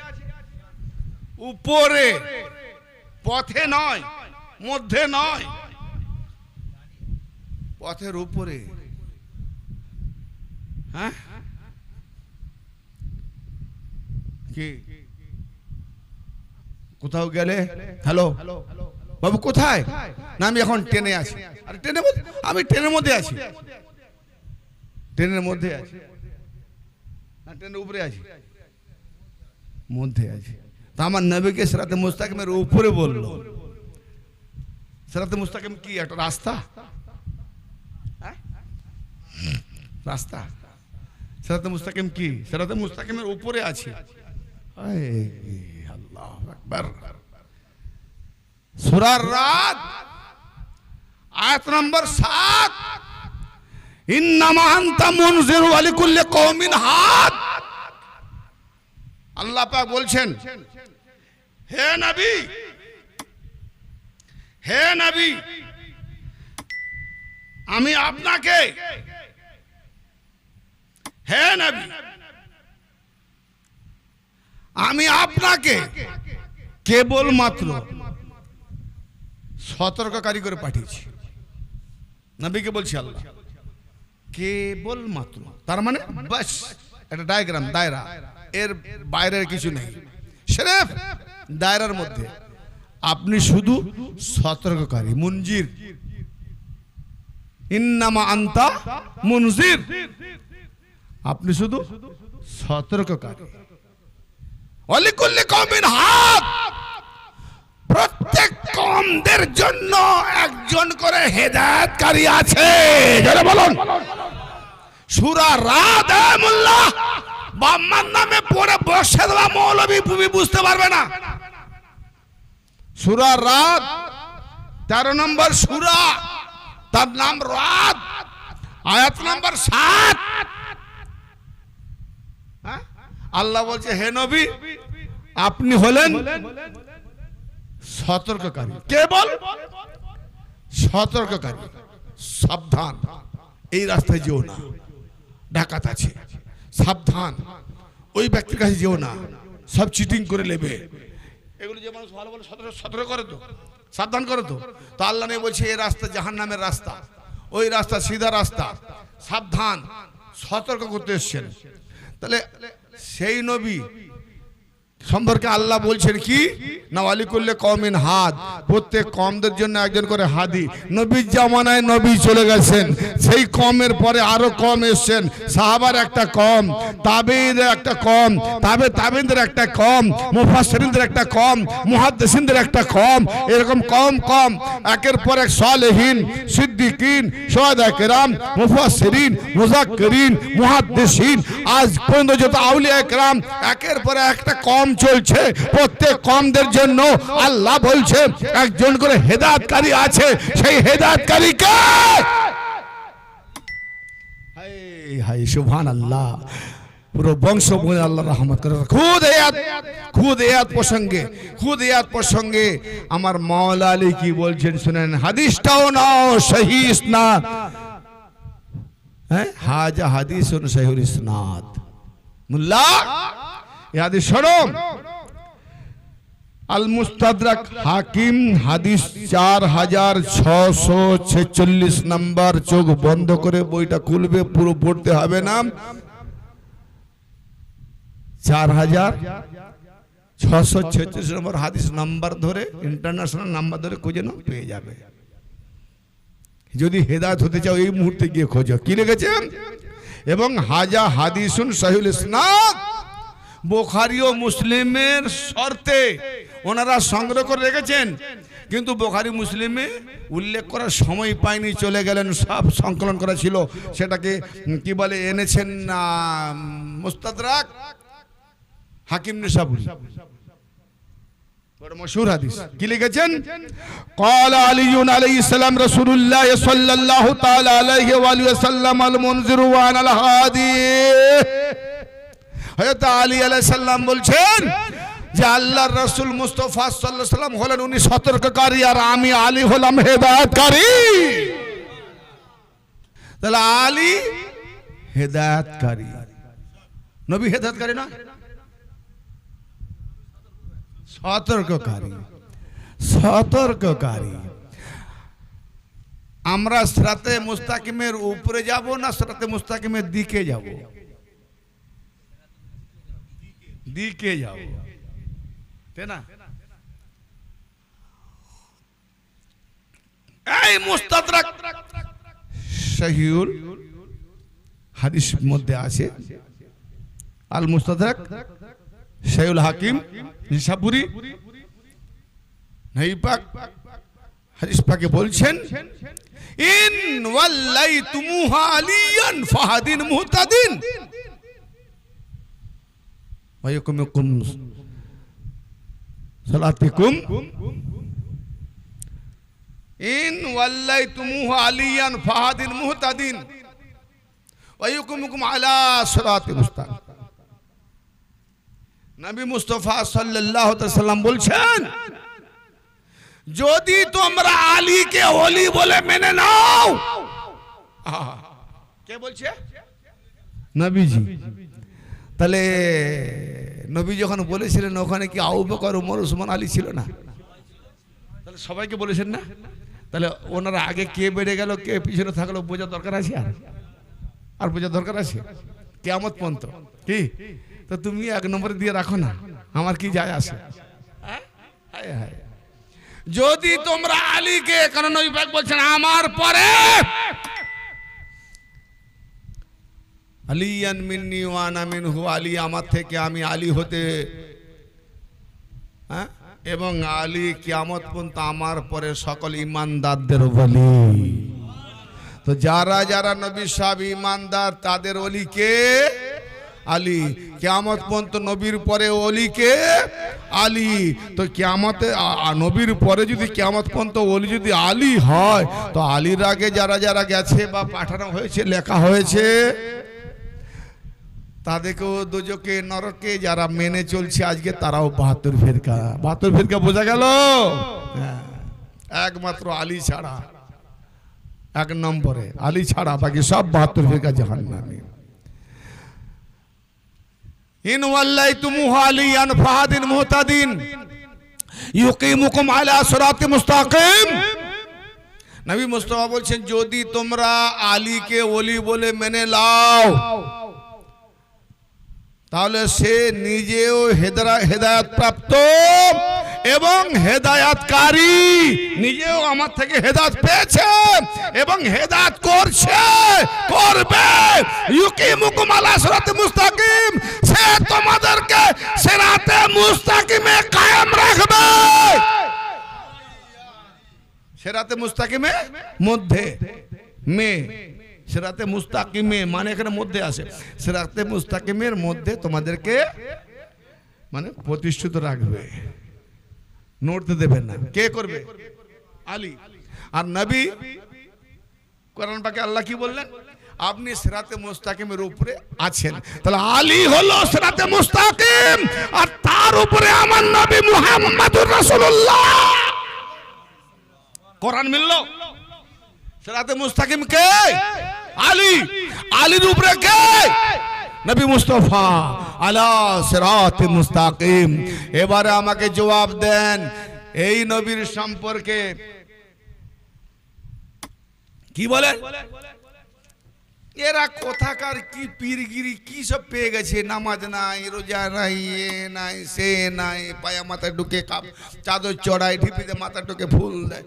উপরে, পথে নয়, মধ্যে নয়, পথের উপরে। হ্যাঁ কি কোথাও গেলে হ্যালো বাবু কোথায়? না আমি এখন ট্রেনে আছি। আরে ট্রেনের মধ্যে? আমি ট্রেনের মধ্যে আছি। ট্রেনের মধ্যে আছি না ট্রেনের উপরে আছি? মধ্যে আছি। তা আমার নবীকে সিরাতে মুস্তাকিমের উপরে বললো। সিরাতে মুস্তাকিম কি? একটা রাস্তা, রাস্তা। সিরাতে মুস্তাকিম কি? সিরাতে মুস্তাকিমের উপরে আছে। আল্লাহু আকবার। সূরা রাদ আয়াত নম্বর 7, ইন্নামা আনতা মুনজিরু ওয়া লিকুল্লি কওমিন হাদ। আল্লাহ পাক বলছেন হে নবী, হে নবী আমি আপনাকে হে নবী আমি আপনাকে কেবলমাত্র সতর্ককারী করে পাঠিয়েছি। নবীকে বলছি আল্লাহ কেবলমাত্র, তার মানে বাস একটা ডায়াগ্রাম, দায়রা, এর বাইরের কিছু নেই, সির্ফ দায়রার মধ্যে। আপনি শুধু সতর্ককারী, মুনজির, ইন্নামা আনতা মুনজির, আপনি শুধু সতর্ককারী। ওয়ালিকুল্লি কওমিন হাদ, প্রত্যেক কওমদের জন্য একজন করে হেদায়েতকারী আছে। যারা বলুন সূরা রাদ, মোল্লা বাম্মার নামে পড়ে বসে দেওয়া মৌলবী তুমি বুঝতে পারবে না। সূরা রাদ 13 নম্বর সূরা, তার নাম রাদ, আয়াত নম্বর 7। আল্লাহ বলছে হে নবী আপনি হলেন সতর্ককারী, কেবল সতর্ককারী। সাবধান, এই রাস্তায় যেও না, ডাকাত আছে, সাবধান, ওই ব্যক্তির কাছে যেও না, সব চিটিং করে নেবে। এগুলো যে মানুষ ভালো বলে সতর্ক করে তো, সাবধান করে তো। তো আল্লাহ নেই বলছে এই রাস্তা জাহান্নামের রাস্তা, ওই রাস্তা সিধা রাস্তা, সাবধান, সতর্ক করতে এসেছেন। তাহলে সেই নবী সম্পর্কে আল্লাহ বলছেন কি না, ওয়ালিকুল্লি কওমিন হাদ, প্রত্যেক কওমদের জন্য একজন করে হাদি। নবীর জামানায় নবী চলে গেছেন, সেই কওমের পরে আরো কওম এসেছেন, সাহাবার একটা কওম, তাবেঈদের একটা কওম, তাবেঈদের একটা কওম, মুফাসসিরিনদের একটা কওম, মুহাদ্দিসিনদের একটা কওম, এরকম কওম কওম একের পর এক সালেহিন, সিদ্দিকিন, শুহাদায়ে কেরাম, মুফাসসিরিন, মুযাক্কিরিন, মুহাদ্দিসিন, আজ পর্যন্ত যত আউলিয়ায়ে কেরাম একের পর একটা কওম চলছে। প্রত্যেক কওমদের জন্য আল্লাহ বলছে একজন করে হেদায়েতকারী আছে। সেই হেদায়েতকারী কে? হায় হায় সুবহানাল্লাহ, পুরো বংশ বলে আল্লাহ রহমত করে। খুদ এয়াত প্রসঙ্গে আমার মাওলা আলী কি বলছেন শুনেন, হাদিসটাও নাও সহি ইসনাদ, হ্যাঁ হাজা হাদিসুন সহিহুল ইসনাদ। মুল্লা হাদিস শোনো, আল মুস্তাদরাক হাকিম হাদিস 4646 নাম্বার। চোখ বন্ধ করে বইটা খুলবে, পুরো পড়তে হবে না। 4646 নম্বর হাদিস নাম্বার ধরে, ইন্টারন্যাশনাল নাম্বার ধরে খুঁজে নাও, পেয়ে যাবে। যদি হেদায়েত হতে চাও এই মুহূর্তে গিয়ে খোঁজো কি লিখেছেন। এবং হাজা হাদিসুন সহিহুল ইসনাদ, বুখারী ও মুসলিমের শর্তে ওনারা সংগ্রহ করে রেখেছেন, কিন্তু বুখারী মুসলিমে উল্লেখ করার সময় পায়নি, চলে গেলেন, সব সংকলন করা ছিল, সেটাকে কি বলে এনেছেন না মুস্তাদরাক হাকিম নিসাবুরি, বড় মশহুর হাদিস। কি লিখেছেন, ক্বালা আলিয়ুন আলাইহিস সালাম রাসূলুল্লাহ সাল্লাল্লাহু তাআলা আলাইহি ওয়া আলিহি ওয়াসাল্লাম আল মুনজিরু ওয়া আনাল হাদি। হযরত আলী আলাইহিস সালাম বলছেন যে আল্লাহর রাসূল মুস্তাফা সাল্লাল্লাহু আলাইহি ওয়াসাল্লাম হলেন উনি সতর্ককারী, আর আমি আলী হলাম হেদায়েতকারী। তাহলে আলী হেদায়েতকারী, নবী হেদায়েতকারী না, সতর্ককারী। আমরা সিরাতে মুস্তাকিমের উপরে যাব না সিরাতে মুস্তাকিমের দিকে যাব? দিকে যাব, তাই না? এই মুস্তাদরাক সহিহুল হাদিস মধ্যে আছে, আল মুস্তাদরাক সহিহুল হাকিম নিসাবুরি নবী পাক হাদিস পাকে বলছেন, ইন ওয়াল্লাইতুমুহা আলিয়ান ফাহাদিন মুহতাদিন ওয়া ইয়াকুমুকুম সালাতিকুম। ইন ওয়াল্লাইতুমুহা আলিয়ান ফাহাদিন মুহতাদিন ওয়া ইয়াকুমুকুম আলা সিরাতিল মুস্তাকিম। নবী মুস্তাফা সাল্লাল্লাহু আলাইহি সাল্লাম বলছেন, যদি তোমরা আলীকে ওলি বলে মেনে নাও কে বলছে? নবীজি। তাহলে নবী যখন বলেছিলেন ওখানে কি আবু বকর, ওমর, ওসমান, আলী ছিল না? তাহলে সবাইকে বলেছেন না? তাহলে ওনারা আগে কে বেড়ে গেল, কে পিছনে থাকলো বোঝার দরকার আছে? আর বোঝার দরকার আছে? কিয়ামত পর্যন্ত কি? তো তুমি এক নম্বরে দিয়ে রাখো না, আমার কি যায় আসে? যদি তোমরা আলীকে, কারণ নবী পাক বলছেন আমার পরে আলিয়ান মিন্নি ওয়া আনা মিনহু, আলী আমার থেকে, আমি আলী হতে, এবং আলী কিয়ামত পর্যন্ত আমার পরে সকল ইমানদারদের ওলি। তো যারা যারা নবী সাহেব ইমানদার তাদের ওলি কে? আলী। কিয়ামত পর্যন্ত নবীর পরে ওলি কে? আলী। তো কিয়ামতে নবীর পরে যদি কিয়ামত পর্যন্ত ওলি যদি আলী হয়, তো আলীর আগে যারা যারা গেছে বা পাঠানো হয়েছে, লেখা হয়েছে, তাদেরকেও দোজকে নরকে যারা মেনে চলছে আজকে, তারাও 72 ফিরকা। 72 ফিরকা বোঝা গেল? একমাত্র আলী ছাড়া, এক নম্বরে আলী ছাড়া বাকি সব 72 ফিরকা জাহান্নামী। ইন ওয়াল্লাইতুমুহু আলিয়ান ফাহাদিন মুহতাদিন ইউকিমুকুম আলা সিরাতিন মুস্তাকিম। নবী মুস্তাফা বলছেন, যদি তোমরা আলীকে ওলি বলে মেনে নাও, তাহলে সে নিজেও হেদায়াত প্রাপ্ত এবং হেদায়াতকারী, নিজেও আমার থেকে হেদায়েত পেয়েছে এবং হেদায়েত করবে। ইউকিমুকুম আলা সিরাতিন মুস্তাকিম, সে তোমাদেরকে সিরাতে মুস্তাকিমে কায়েম রাখবে। সিরাতে মুস্তাকিমে মধ্যে সিরাতে মুস্তাকিমে মানে এখানে মধ্যে আসে, সিরাতে মুস্তাকিমের মধ্যে তোমাদেরকে মানে প্রতিষ্ঠিত রাখবে, নড়তে দেবেন না। কে করবে? আলী। আর নবী কোরআন পাকে আল্লাহ কি বললেন? আপনি সিরাতে মুস্তাকিমের উপরে আছেন, তাহলে আলী হলো সিরাতে মুস্তাকিম, আর তার উপরে আমার নবী মুহাম্মদুর রাসূলুল্লাহ। কোরআন মিলল। সিরাতে মুস্তাকিম কে? আলী। আলীর উপরে কে? নবী মুস্তাফা আলা সিরাতে মুস্তাকিম। এবারে আমাকে জবাব দেন, এই নবীর সম্পর্কে কি বলেন? এরা কোথাকার কি পীরগিরি কি সব পেয়ে গেছে, নামাজ নাই, রোজা নাই, এ নাই, সে নাই, পায়া মাথায় ঢুকে চাদর চড়ায়, ঢিপিতে মাথা ঢুকে ফুল দেয়,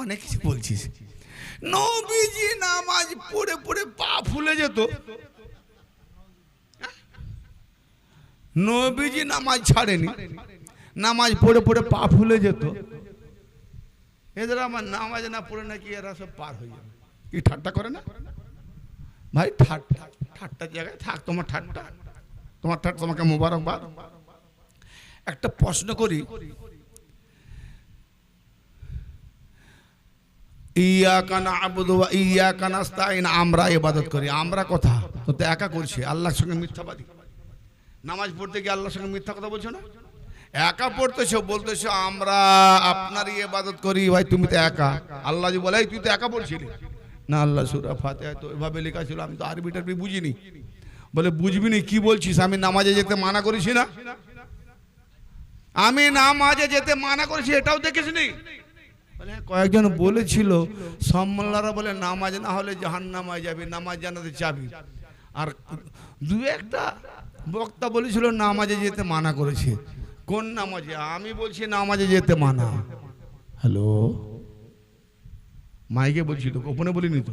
অনেক কিছু বলছিস। নবীজি নামাজ পড়ে পড়ে পা ফুলে যেত, নবীজি নামাজ ছাড়েনি, নামাজ পড়ে পড়ে পা ফুলে যেত। এদের আমার নামাজ না পড়ে নাকি এরা সব পার হয়ে যাবে। কি ঠাট্টা করে না ভাই? ঠাট্টার জায়গায় থাক, তোমার ঠাট্টা তোমাকে মোবারকবাদ। একটা প্রশ্ন করি, ইয়াকা না'বুদু ওয়া ইয়াকা নাস্তাইন, আমরা ইবাদত করি, আমরা কথা তো একা করছি, আল্লাহর সঙ্গে মিথ্যাবাদী। নামাজ পড়তে গিয়ে আল্লাহর সঙ্গে মিথ্যা কথা বলছো না? একা পড়তেছো, বলতেছো আমরা আপনারই ইবাদত করি। ভাই তুমি তো একা। আল্লাহ জি বলে তুই তো একা পড়ছিলি না? আল্লাহ সূরা ফাতিহা তো এভাবে লেখা ছিল, আমি তো আরবি টারবি বুঝিনি। বলে বুঝবি নি? কি বলছিস? আমি নামাজে যেতে মানা করেছি না? আমি নামাজে যেতে মানা করেছি, এটাও দেখিস নি? কয়েকজন বলেছিল সব মোল্লারা বলে নামাজ না হলে জাহান্নামে যাবি, নামাজ জানাতে চাবি। আর দু একটা বক্তা বলেছিল নামাজে যেতে মানা করেছে। কোন নামাজে? আমি বলছি নামাজে যেতে মানা। হ্যালো, মাইকে বলছি তো, গোপনে বলিনি তো।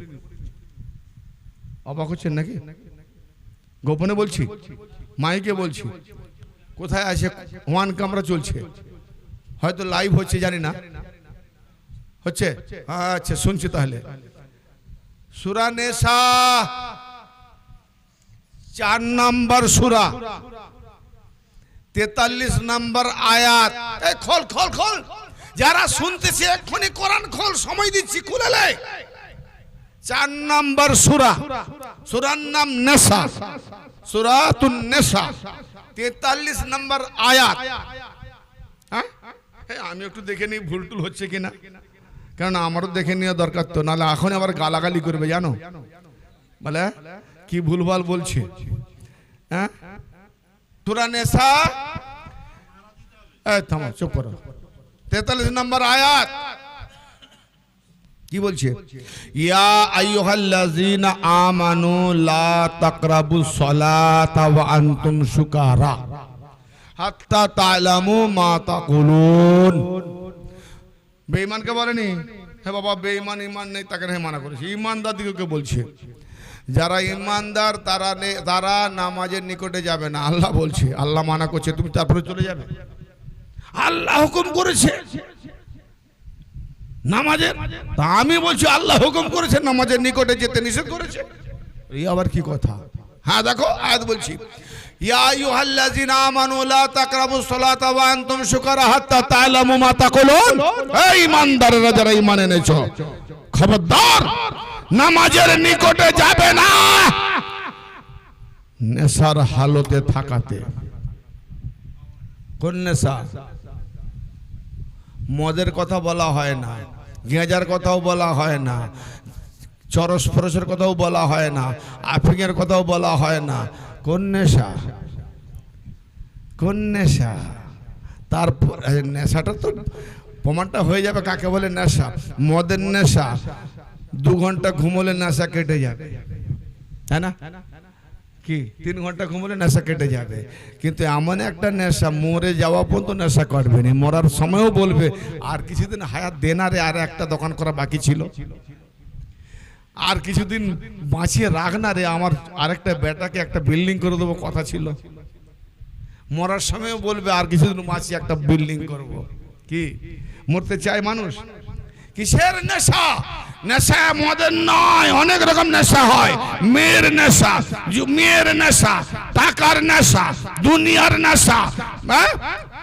অবাক হচ্ছেন নাকি? গোপনে বলছি, মাইকে বলছি। কোথায় আছে? ওয়ান ক্যামেরা চলছে, হয়তো লাইভ হচ্ছে, জানি না হচ্ছে। আচ্ছা শুনছি তাহলে। সূরা নিসা 4 নম্বর সূরা 43 নম্বর আয়াত। এই খোল খোল খোল, যারা শুনতেছে এক্ষুনি কোরআন খোল, সময় দিচ্ছি, খুলে লে। 4 নম্বর সূরা, সূরার নাম নিসা, সূরাতুন নিসা, 43 নম্বর আয়াত। হ্যাঁ, আমি একটু দেখে নিই ভুল টুল হচ্ছে কিনা, কেন আমারও দেখে নেওয়া দরকার তো, নাহলে এখন আবার গালাগালি করবে জানো, বলে কি ভুলভাল বলছে। হ্যাঁ সূরা নিসা, থামো চুপ করো, 43 নম্বর আয়াত কি বলছে? ইয়া আইয়ুহাল্লাযীনা আমানু লা তাকরাবুস সালাতা ওয়া আনতুম সুকারা হাত্তা তা'লামু মা তাকুলুন। বেঈমানকে বলেনি হে বাবা বেঈমান ঈমান নেই তাকে হে মানা করেছে, ঈমানদারদিগকে বলছে যারা ঈমানদার তারা নামাজের নিকটে যাবে না। আল্লাহ বলছে, আল্লাহ মানা করছে, তুমি তারপরে চলে যাবে? আল্লাহ হুকুম করেছে নামাজের, তা আমি বলছি আল্লাহ হুকুম করেছে নামাজের নিকটে যেতে নিষেধ করেছে, এই আবার কি কথা? হ্যাঁ দেখো আয়াত বলছি, ইয়া আইয়ুহাল্লাযীনা আমানু লা তাকরাবুস সালাতা ওয়া আনতুম সুকারা হাত্তা তা'লামু মা তাকুলুন। এই ঈমানদাররা যারা ঈমান এনেছো, খবরদার নামাজের নিকটে যাবে না নেশার হালতে থাকাতে। কোন নেশা? মদের কথা বলা হয় না, গেঁজার কথাও বলা হয় না, চরস ফরসের কথাও বলা হয় না, আফিংয়ের কথাও বলা হয় না। কোন নেশা? কোন নেশা? তারপর নেশাটা তো প্রমাণটা হয়ে যাবে কাকে বলে নেশা। মদের নেশা 2 ঘন্টা ঘুমোলে নেশা কেটে যাবে, তাই না? কি 3 ঘন্টা ঘুমোলে নেশা কেটে যাবে, কিন্তু এমন একটা নেশা মরে যাওয়া পর্যন্ত নেশা করবে না, মরার সময়ও বলবে আর কিছুদিন হায়াত দেনারে, আর একটা দোকান করা বাকি ছিল, আর কিছুদিন বাঁচিয়ে রাখ না রে, আমার আরেকটা বেটাকে একটা বিল্ডিং করে দেবো কথা ছিল। মরার সময়ও বলবে আর কিছুদিন বাঁচিয়ে একটা বিল্ডিং করব। কি মরতে চায় মানুষ? কিসের নেশা? নেশা মদের নয়, অনেক রকম নেশা হয়। মেয়ের নেশা, মেয়ের নেশা, টাকার নেশা, দুনিয়ার নেশা,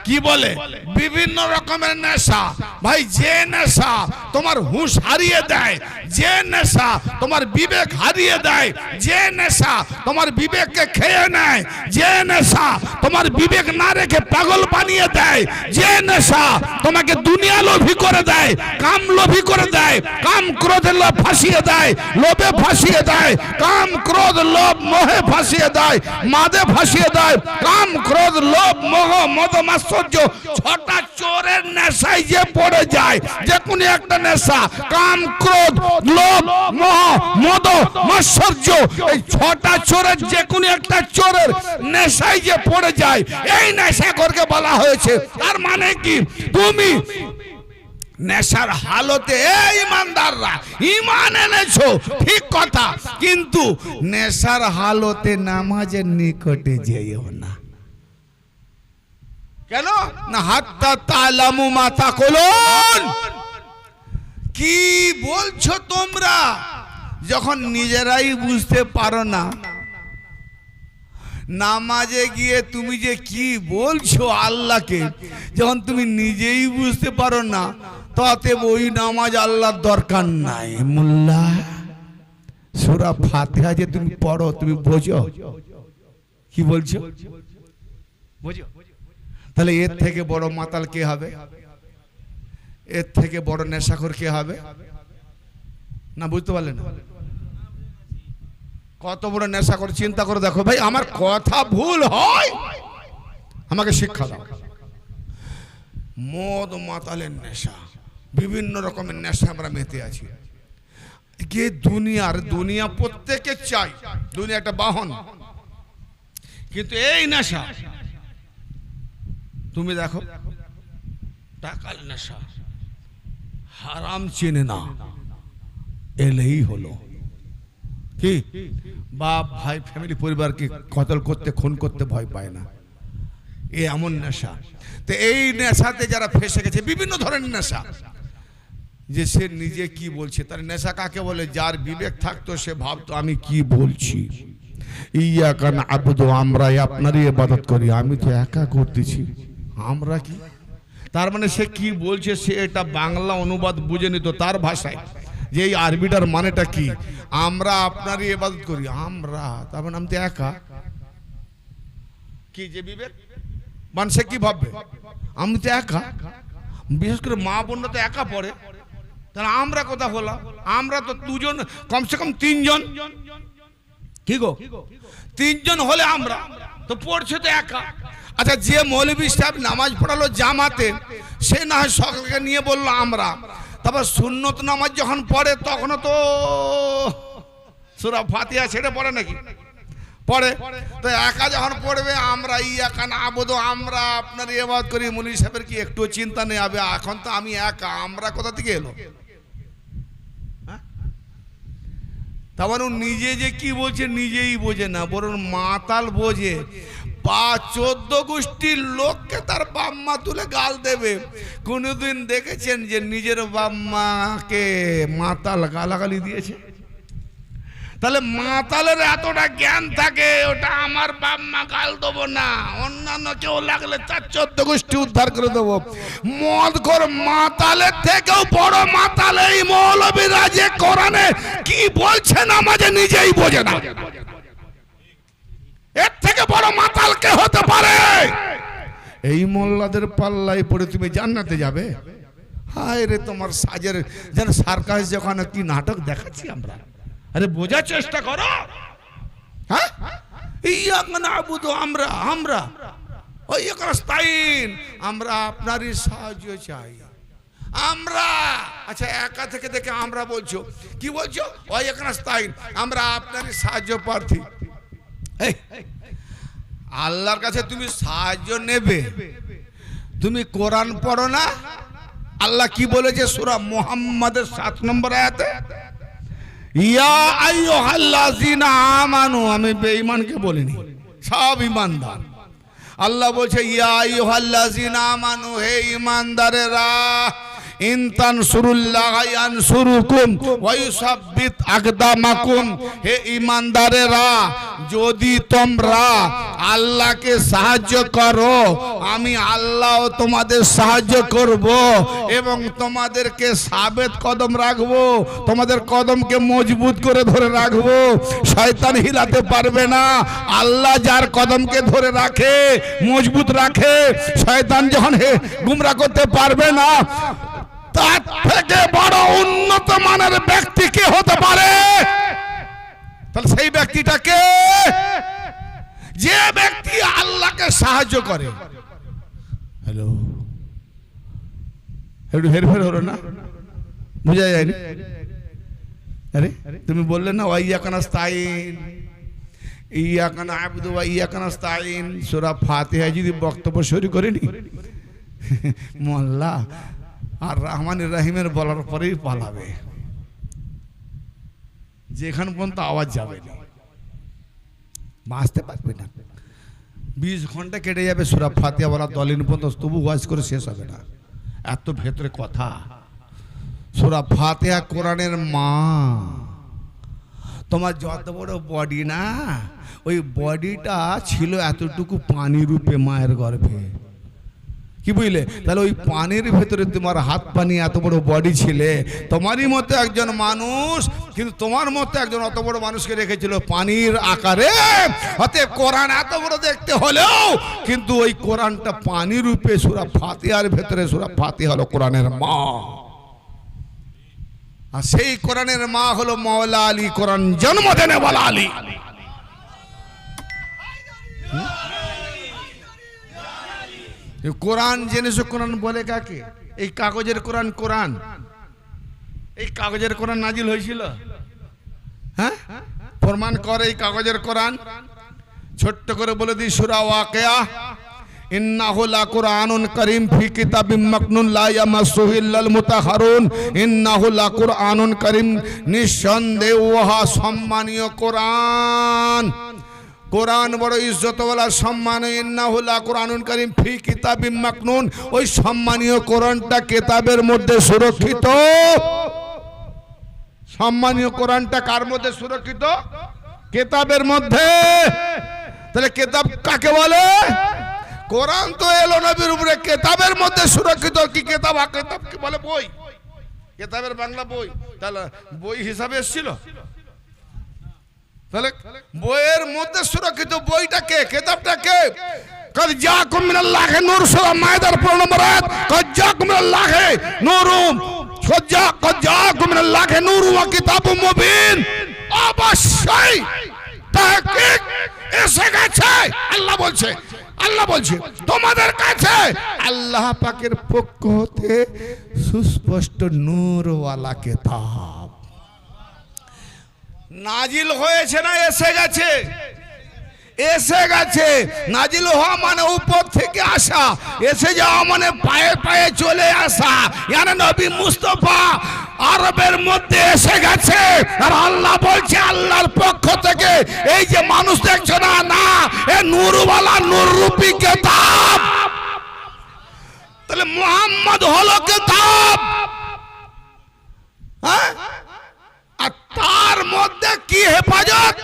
কি বলে বিভিন্ন রকমের নেশা। ভাই যে নেশা তোমার হুঁশ হারিয়ে দেয়, যে নেশা তোমার বিবেক হারিয়ে দেয়, যে নেশা তোমার বিবেককে খেয়ে নেয়, যে নেশা তোমার বিবেক না রেখে পাগল বানিয়ে দেয়, যে নেশা তোমাকে দুনিয়া লোভী করে দেয়, কাম লোভী করে দেয়, কাম ক্রোধের লোভ ফাঁসিয়ে দেয়, লোভে ফাঁসিয়ে দেয়, কাম ক্রোধ লোভ মোহে ফাঁসিয়ে দেয়, মাদে ফাঁসিয়ে দেয়, কাম ক্রোধ লোভ মোহ মদ মাৎসর্য, 6টা চোরের নেশায় যে পড়ে যায়, যে কোনো একটা নেশা, কাম ক্রোধ লোভ মোহ মদ মাৎসর্য, এই 6টা চোরের যে কোনো একটা চোরের নেশায় যে পড়ে যায়, এই নেশাখোরকে বলা হয়েছে। তার মানে কি তুমি নেশার হালতে ঈমানদাররা ঈমান এনেছো ঠিক কথা, কিন্তু নেশার হালতে নামাজের নিকটে যেও না। কেন না? হাত্তা তা'লামু মা তাকুলুন। কি বলছো তোমরা যখন নিজেরাই বুঝতে পারো না? নামাজে গিয়ে তুমি যে কি বলছো আল্লাহকে, যখন তুমি নিজেই বুঝতে পারো না, তাতে ওই নামাজ আল্লাহর দরকার নাই। মোল্লা সূরা ফাতিহা যে তুমি পড়ো, তুমি বোঝো কি বলছো? বোঝো? তাহলে এর থেকে বড় মাতাল কে হবে? এর থেকে বড় নেশাখোর কে হবে? না বুঝতে পারলে না? কত বড় নেশাখোর চিন্তা করে দেখো। ভাই আমার কথা ভুল হয় আমাকে শিক্ষা দাও। মদ মাতালের নেশা, বিভিন্ন রকমের নেশা আমরা মেতে আছি। কে দুনিয়া প্রত্যেকে চাই, দুনিয়া একটা বাহন, কিন্তু এই নেশা তুমি দেখো, টাকার নেশা, হারাম চেনে না, এলেই হলো কি বাপ ভাই ফ্যামিলি পরিবারকে কতল করতে খুন করতে ভয় পায় না, এ এমন নেশা। তো এই নেশাতে যারা ফেসে গেছে, বিভিন্ন ধরনের নেশা, যে সে নিজে কি বলছে, তার নেশা কাকে বলে? যার বিবেক থাকতো সে ভাবতো আমি কি বলছি। ইয়াকা না'বুদু, আমরা আপনারই ইবাদত করি, আমি তো একা করতেছি, আমরা কি? তার মানে সে কি বলছে, সে এটা বাংলা অনুবাদ বুঝে নিত তার ভাষায়, যে এই আরবিটার মানেটা কি। আমরা আপনারই ইবাদত করি, আমরা, তার মানে আমি তো একা। কি যে বিবেক মানে সে কি ভাববে? আমি তো একা। বিশেষ করে মা বোনরা তো একা পড়ে, তাহলে আমরা কোথা হলাম? আমরা তো দুজন, কমসে কম তিনজন। কি গো, তিনজন হলে আমরা তো পড়ছে তো একা। আচ্ছা, যে মৌলভী সাহেব নামাজ পড়ালো জামাতে, সে না হয় সকলকে নিয়ে বললো আমরা। তারপর সুন্নত নামাজ যখন পড়ে তখনও তো সূরা ফাতিহা ছেড়ে পড়ে নাকি? পড়ে। তো একা যখন পড়বে, আমরা ইয়াকা নাবুদু, আমরা আপনার ইবাদত করি, মৌলভী সাহেবের কি একটু চিন্তা নেই? হবে এখন তো আমি একা, আমরা কোথা থেকে এলো? তারপর নিজে যে কি বলছে নিজেই বোঝে না, বরং মাতাল বোঝে। 14 গোষ্ঠীর লোককে তার বাম্মা তুলে গাল দেবে। কোনোদিন দেখেছেন যে নিজের বাম্মাকে মাতাল গালাগালি দিয়েছে? তাহলে মাতালের এতটা জ্ঞান থাকে, ওটা আমার বাম্মা গাল দেবো না, অন্যান্য কেউ লাগলে তার 14 গোষ্ঠী উদ্ধার করে দেবো। মদখোর মাতালের থেকেও বড় মাতাল এই মৌলবীরা, যে কোরআনে কি বলছে নামাজে নিজেই বোঝে না। এর থেকে বড় মাতাল কে হতে পারে? এই মোল্লাদের পাল্লায় পড়ে তুমি জান্নাতে যাবে? হায় রে, তোমার সাজের যেন সার্কাস, যখন কি নাটক দেখাচ্ছি আমরা। আরে বোঝার চেষ্টা করো। হ্যাঁ, ইয়াকা নাবুদু, আমরা ওই ইকরাস্তাইন, আমরা আপনারই সাহায্য চাই। আমরা, আচ্ছা একা থেকে দেখে আমরা বলছো, কি বলছো? ওই ইকরাস্তাইন, আমরা আপনারই সাহায্য প্রার্থী। আল্লাহর কাছে তুমি সাহায্য নেবে, তুমি কোরআন পড়ো না? আল্লাহ কি বলেছে সূরা মুহাম্মাদের 7 নম্বর আয়াতে? ইয়া আইয়ুহাল্লাযিনা আমানু, আমি বেঈমানকে বলিনি, সব ঈমানদার। আল্লাহ বলছে ইয়া আইয়ুহাল্লাযিনা আমানু, হে ঈমানদারেরা, ইন তানসুরুল্লাহা ইয়ানসুরুকুম ওয়া ইউসাব্বিত আকদামাকুম, হে ঈমানদারেরা, যদি তোমরা আল্লাহকে সাহায্য করো, আমি আল্লাহ তোমাদের সাহায্য করব এবং তোমাদেরকে সাবেত কদম রাখবো, তোমাদের কদমকে মজবুত করে ধরে রাখবো, শয়তান হিলাতে পারবে না। আল্লাহ যার কদমকে ধরে রাখে, মজবুত রাখে, শয়তান যখন গুমরা করতে পারবে না। তার থেকে বড় উন্নত মানের ব্যক্তি কে হতে পারে? তাহলে সেই ব্যক্তিটাকে, যে ব্যক্তি আল্লাহকে সাহায্য করে। হ্যালো, একটু হেরফের হলো না, বুঝা যায়নি? আরে তুমি বললে না ওয়াইয়াকা নাস্তাইন, ইয়াকা না'বুদু ওয়া ইয়াকা নাস্তাইন, সূরা ফাতিহা যদি বক্তব্য শুরু করিনি, মোল্লা আর রহমানির রহিমের বলার পরেই পালাবে, যেখান পর্যন্ত আওয়াজ যাবে না, বাঁচতে পারবে না। 20 ঘন্টা কেটে যাবে সূরা ফাতিহা বলা দলিন পর্যন্ত, তবু ওয়াজ করে শেষ হবে না, এত ভেতরে কথা। সূরা ফাতিহা কোরআনের মা। তোমার যত বড় বডি না, ওই বডিটা ছিল এতটুকু পানি রূপে মায়ের গর্ভে, কি বুঝলে? তাহলে ওই পানির ভেতরে তোমার হাত পানি, এত বড় বডি ছিলে, তোমারই মতো একজন মানুষ, কিন্তু তোমার মতো একজন অত বড় মানুষকে রেখেছিল পানির আকারে। অতএব কোরআন এত বড় দেখতে হলেও কিন্তু ওই কোরআনটা পানি রূপে সূরা ফাতিহার ভেতরে, সূরা ফাতিহা হলো কোরআনের মা। আর সেই কোরআনের মা হলো মাওলা আলী, কোরআন জন্ম দেনে ওয়ালা আলী। কোরআন জেনেছো, কোরআন বলে কাকে? এই কাগজের কোরআন, কোরআন এই কাগজের কোরআন নাজিল হয়েছিল, হ্যাঁ? প্রমাণ করে এই কাগজের কোরআন। ছোট্ট করে বলে দিই সূরা ওয়াকিয়া, ইন্নাহু লাকুরআনুন কারীম ফি কিতাবিম মাকনুন লা ইয়ামাসসুহু ইল্লাল মুতাহহারুন, ইন্নাহু লাকুরআনুন কারীম, নিঃসন্দেহে উহা সম্মানীয় কোরআন। কোরআন বড় ইজ্জতওয়ালা, সম্মানীয়। ইন্নাহু লাকুরআনুন কারীম ফি কিতাবিম মাকনুন, ওই সম্মানীয় কোরআনটা কিতাবের মধ্যে সুরক্ষিত। সম্মানীয় কোরআনটা কার মধ্যে সুরক্ষিত? কিতাবের মধ্যে। তাহলে কিতাব কাকে বলে? কোরআন তো এলো নবীর উপরে, কিতাবের মধ্যে সুরক্ষিত। কি কিতাব? কিতাব কি বলে? বই। কিতাবের বাংলা বই। তাহলে বই হিসাবে এসেছিল। তাহলে বইয়ের মধ্যে সুরক্ষিত বইটা কে? কিতাবটা কে? কদ জাকুম মিনাল্লাহি নূর, সূরা মায়েদার 15 নম্বর আয়াত, কদ জাকুম মিনাল্লাহি নূরুম, জাআকুম মিনাল্লাহি নূরুন ওয়া কিতাবুম মুবিন, অবশ্যই তাহকিক এসে গেছে। আল্লাহ বলছে তোমাদের কাছে আল্লাহ পাকের পক্ষ হতে সুস্পষ্ট নূরওয়ালা কিতাব নাজিল হয়েছে না এসে গেছে? এসে গেছে। নাজিল হওয়া মানে উপর থেকে আসা, এসে যাওয়া মানে পায়ে পায়ে চলে আসা। ইয়ানি নবী মুস্তাফা আরবের মধ্যে এসে গেছে। আর আল্লাহ বলছে আল্লাহর পক্ষ থেকে এই যে মানুষ দেখছো না, না এ নূরওয়ালা নূররূপী কিতাব। তাহলে মুহাম্মদ হলো কিতাব, হ্যাঁ? আর তার মধ্যে কি হেফাজত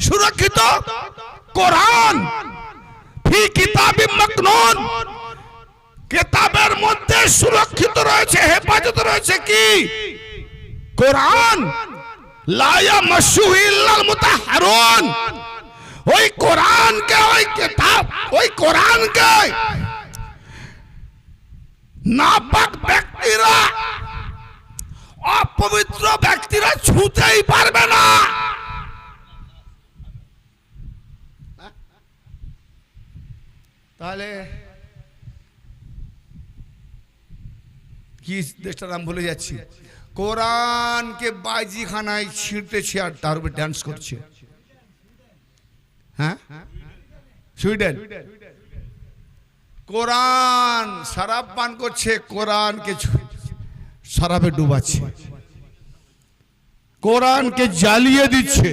সুরক্ষিত? কোরআন ফি কিতাবিম মাকনুন, কিতাবের মধ্যে সুরক্ষিত রয়েছে, হেফাজত রয়েছে কি? কোরআন। লা ইয়ামাসসুহু ইল্লাল মুতাহহারুন। ওই কোরআনকে, ওই কিতাব, ওই কোরআনকে নাপাক ব্যক্তিরা, অপবিত্র ব্যক্তিরা ছুঁতেই পারবে না। তাহলে কি দেশটার নাম ভুলে যাচ্ছি। কোরআনকে বাজিখানায় ছিঁড়তেছে আর তার উপরে ডান্স করছে। হ্যাঁ, সুইডেন। কোরআন শরাব পান করছে, কোরআনকে শরাবে ডুবাচ্ছে, কোরআনকে জ্বালিয়ে দিচ্ছে,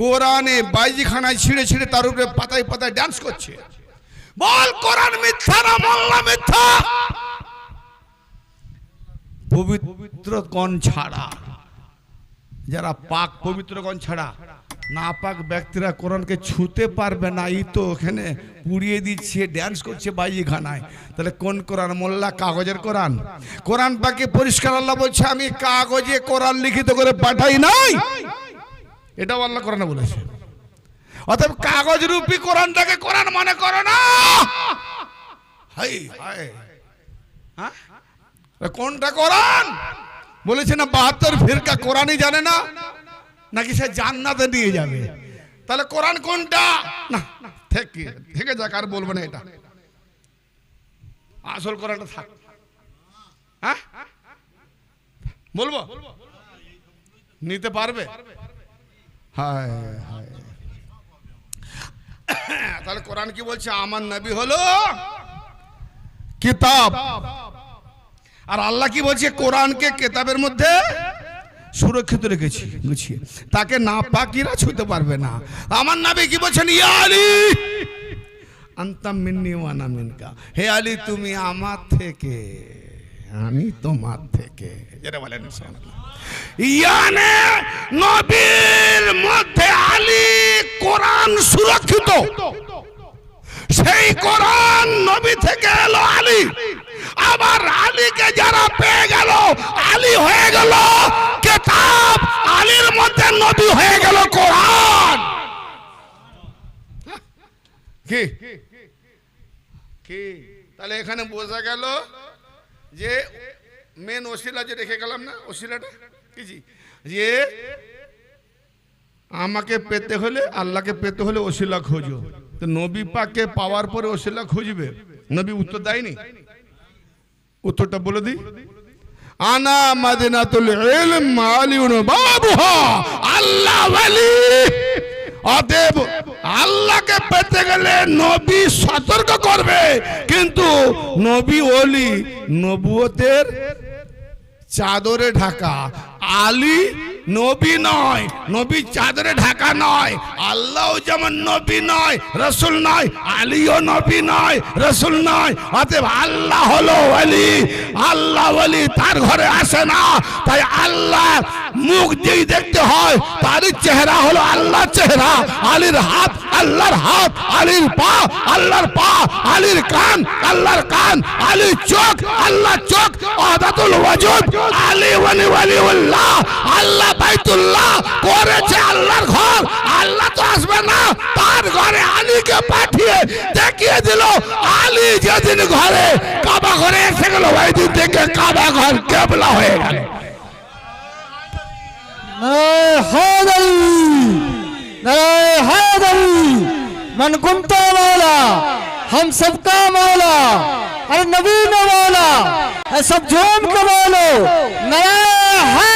কোরআনে বাইজিখানায় ছিঁড়ে ছিঁড়ে তার উপরে পাতায় পাতায় ডান্স করছে। বল কোরআন মিথ্যা না মোল্লা মিথ্যা? পবিত্রগণ ছাড়া, যারা পাক পবিত্রগণ ছাড়া না পাক ব্যক্তিরা কোরআনকে ছুঁতে পারবে না। এই তো ওখানে পুড়িয়ে দিচ্ছে, ড্যান্স করছে বাইজিখানায়। তাহলে কোন কোরআন? মোল্লা কাগজের কোরআন। কোরআন পাকে পরিষ্কার আল্লাহ বলছে আমি কাগজে কোরআন লিখিত করে পাঠাই নাই, এটাও আল্লাহ কোরআনে বলেছে। অতএব কাগজ রূপী কোরআনটাকে কোরআন মনে করো না। হাই হাই, হ্যাঁ, কোনটা কোরআন? বলেছে না 72 ফিরকা কোরআনই জানে না, নাকি সে জান্নাতে নিয়ে যাবে। তাহলে কোরআন কোনটা? না থেকে যাক, আর বলবো না এটা। আসল কোরআনটা থাক। হ্যাঁ, বলবো? নিতে পারবে? হায় হায়। তাহলে কোরআন কি বলছে? আমার নবী হলো কিতাব। আর আল্লাহ কি বলছে? কোরআনকে কিতাবের মধ্যে সুরক্ষিত রেখেছি, গুছিয়ে, তাকে নাপাকিরা ছুঁতে পারবে না। আমার নবী কি বলছেন? ইয়া আলী আনতা মিন্নি ওয়া আনা মিনকা, হে আলী তুমি আমার থেকে, আমি তোমার থেকে। যেটা বলেন সুবহানাল্লাহ। ইয়ানে নবীর মধ্যে আলী, কোরআন সুরক্ষিত। সেই কোরআন নবী থেকে এলো আলী। আবার আলীকে যারা পেয়ে গেল, আলী হয়ে গেল কিতাব, আলীর মধ্যে নবী হয়ে গেল কোরআন। কি কি? তাহলে এখানে বোঝা গেল যে মেন ওসিলা যে রেখে গেলাম না, ওসিলাটা কি? যে আমাকে পেতে হলে, আল্লাহকে পেতে হলে ওসিলা খোঁজো। তো নবী পাককে পাওয়ার পরে ওসিলা খুঁজবে? নবী উত্তর দেয়নি। উত্তরটা বলে দিই। আনা মাদিনাতুল ইলম আলিউন বাবুহা, আল্লাহ ওয়ালি। অতএব আল্লাহকে পেতে গেলে নবী সতর্ক করবে, কিন্তু নবী ওলি নবুয়তের চাদরে ঢাকা। আলী নবী নয়, নবী চাদরে ঢাকা নয়। আল্লাহ যেমন নবী নয়, রাসূল নয়, আলীও নবী নয়, রাসূল নয়। অতএব আল্লাহ হলো ওলি। আল্লাহ ওলি তার ঘরে আসে না। তাই আল্লাহ মুখ যেই দেখতে হয়, তারই চেহারা হলো আল্লাহর চেহারা। আলীর হাত আল্লাহর হাত, আলীর পা আল্লাহর পা, আলীর কান আল্লাহর কান, আলীর চোখ আল্লাহর চোখ। ওয়াহদাতুল ওজুদ আলী ওয়ালি ওয়ালিউল্লাহ। আল্লাহ, আল্লাহ বাইতুল্লাহ করেছে আল্লাহর ঘর, আল্লাহ তো আসবে না, তার ঘরে আলীকে পাঠিয়ে দেখিয়ে দিল। আলী যেদিন ঘরে কাবা ঘরে এসে গেল, ওই দিন থেকে কাবা ঘর কেবলা হয়ে গেল। मन कुंता मौला, हम सबका मौला, अरे नबी न मौला, सब जोम का मौलो, नया है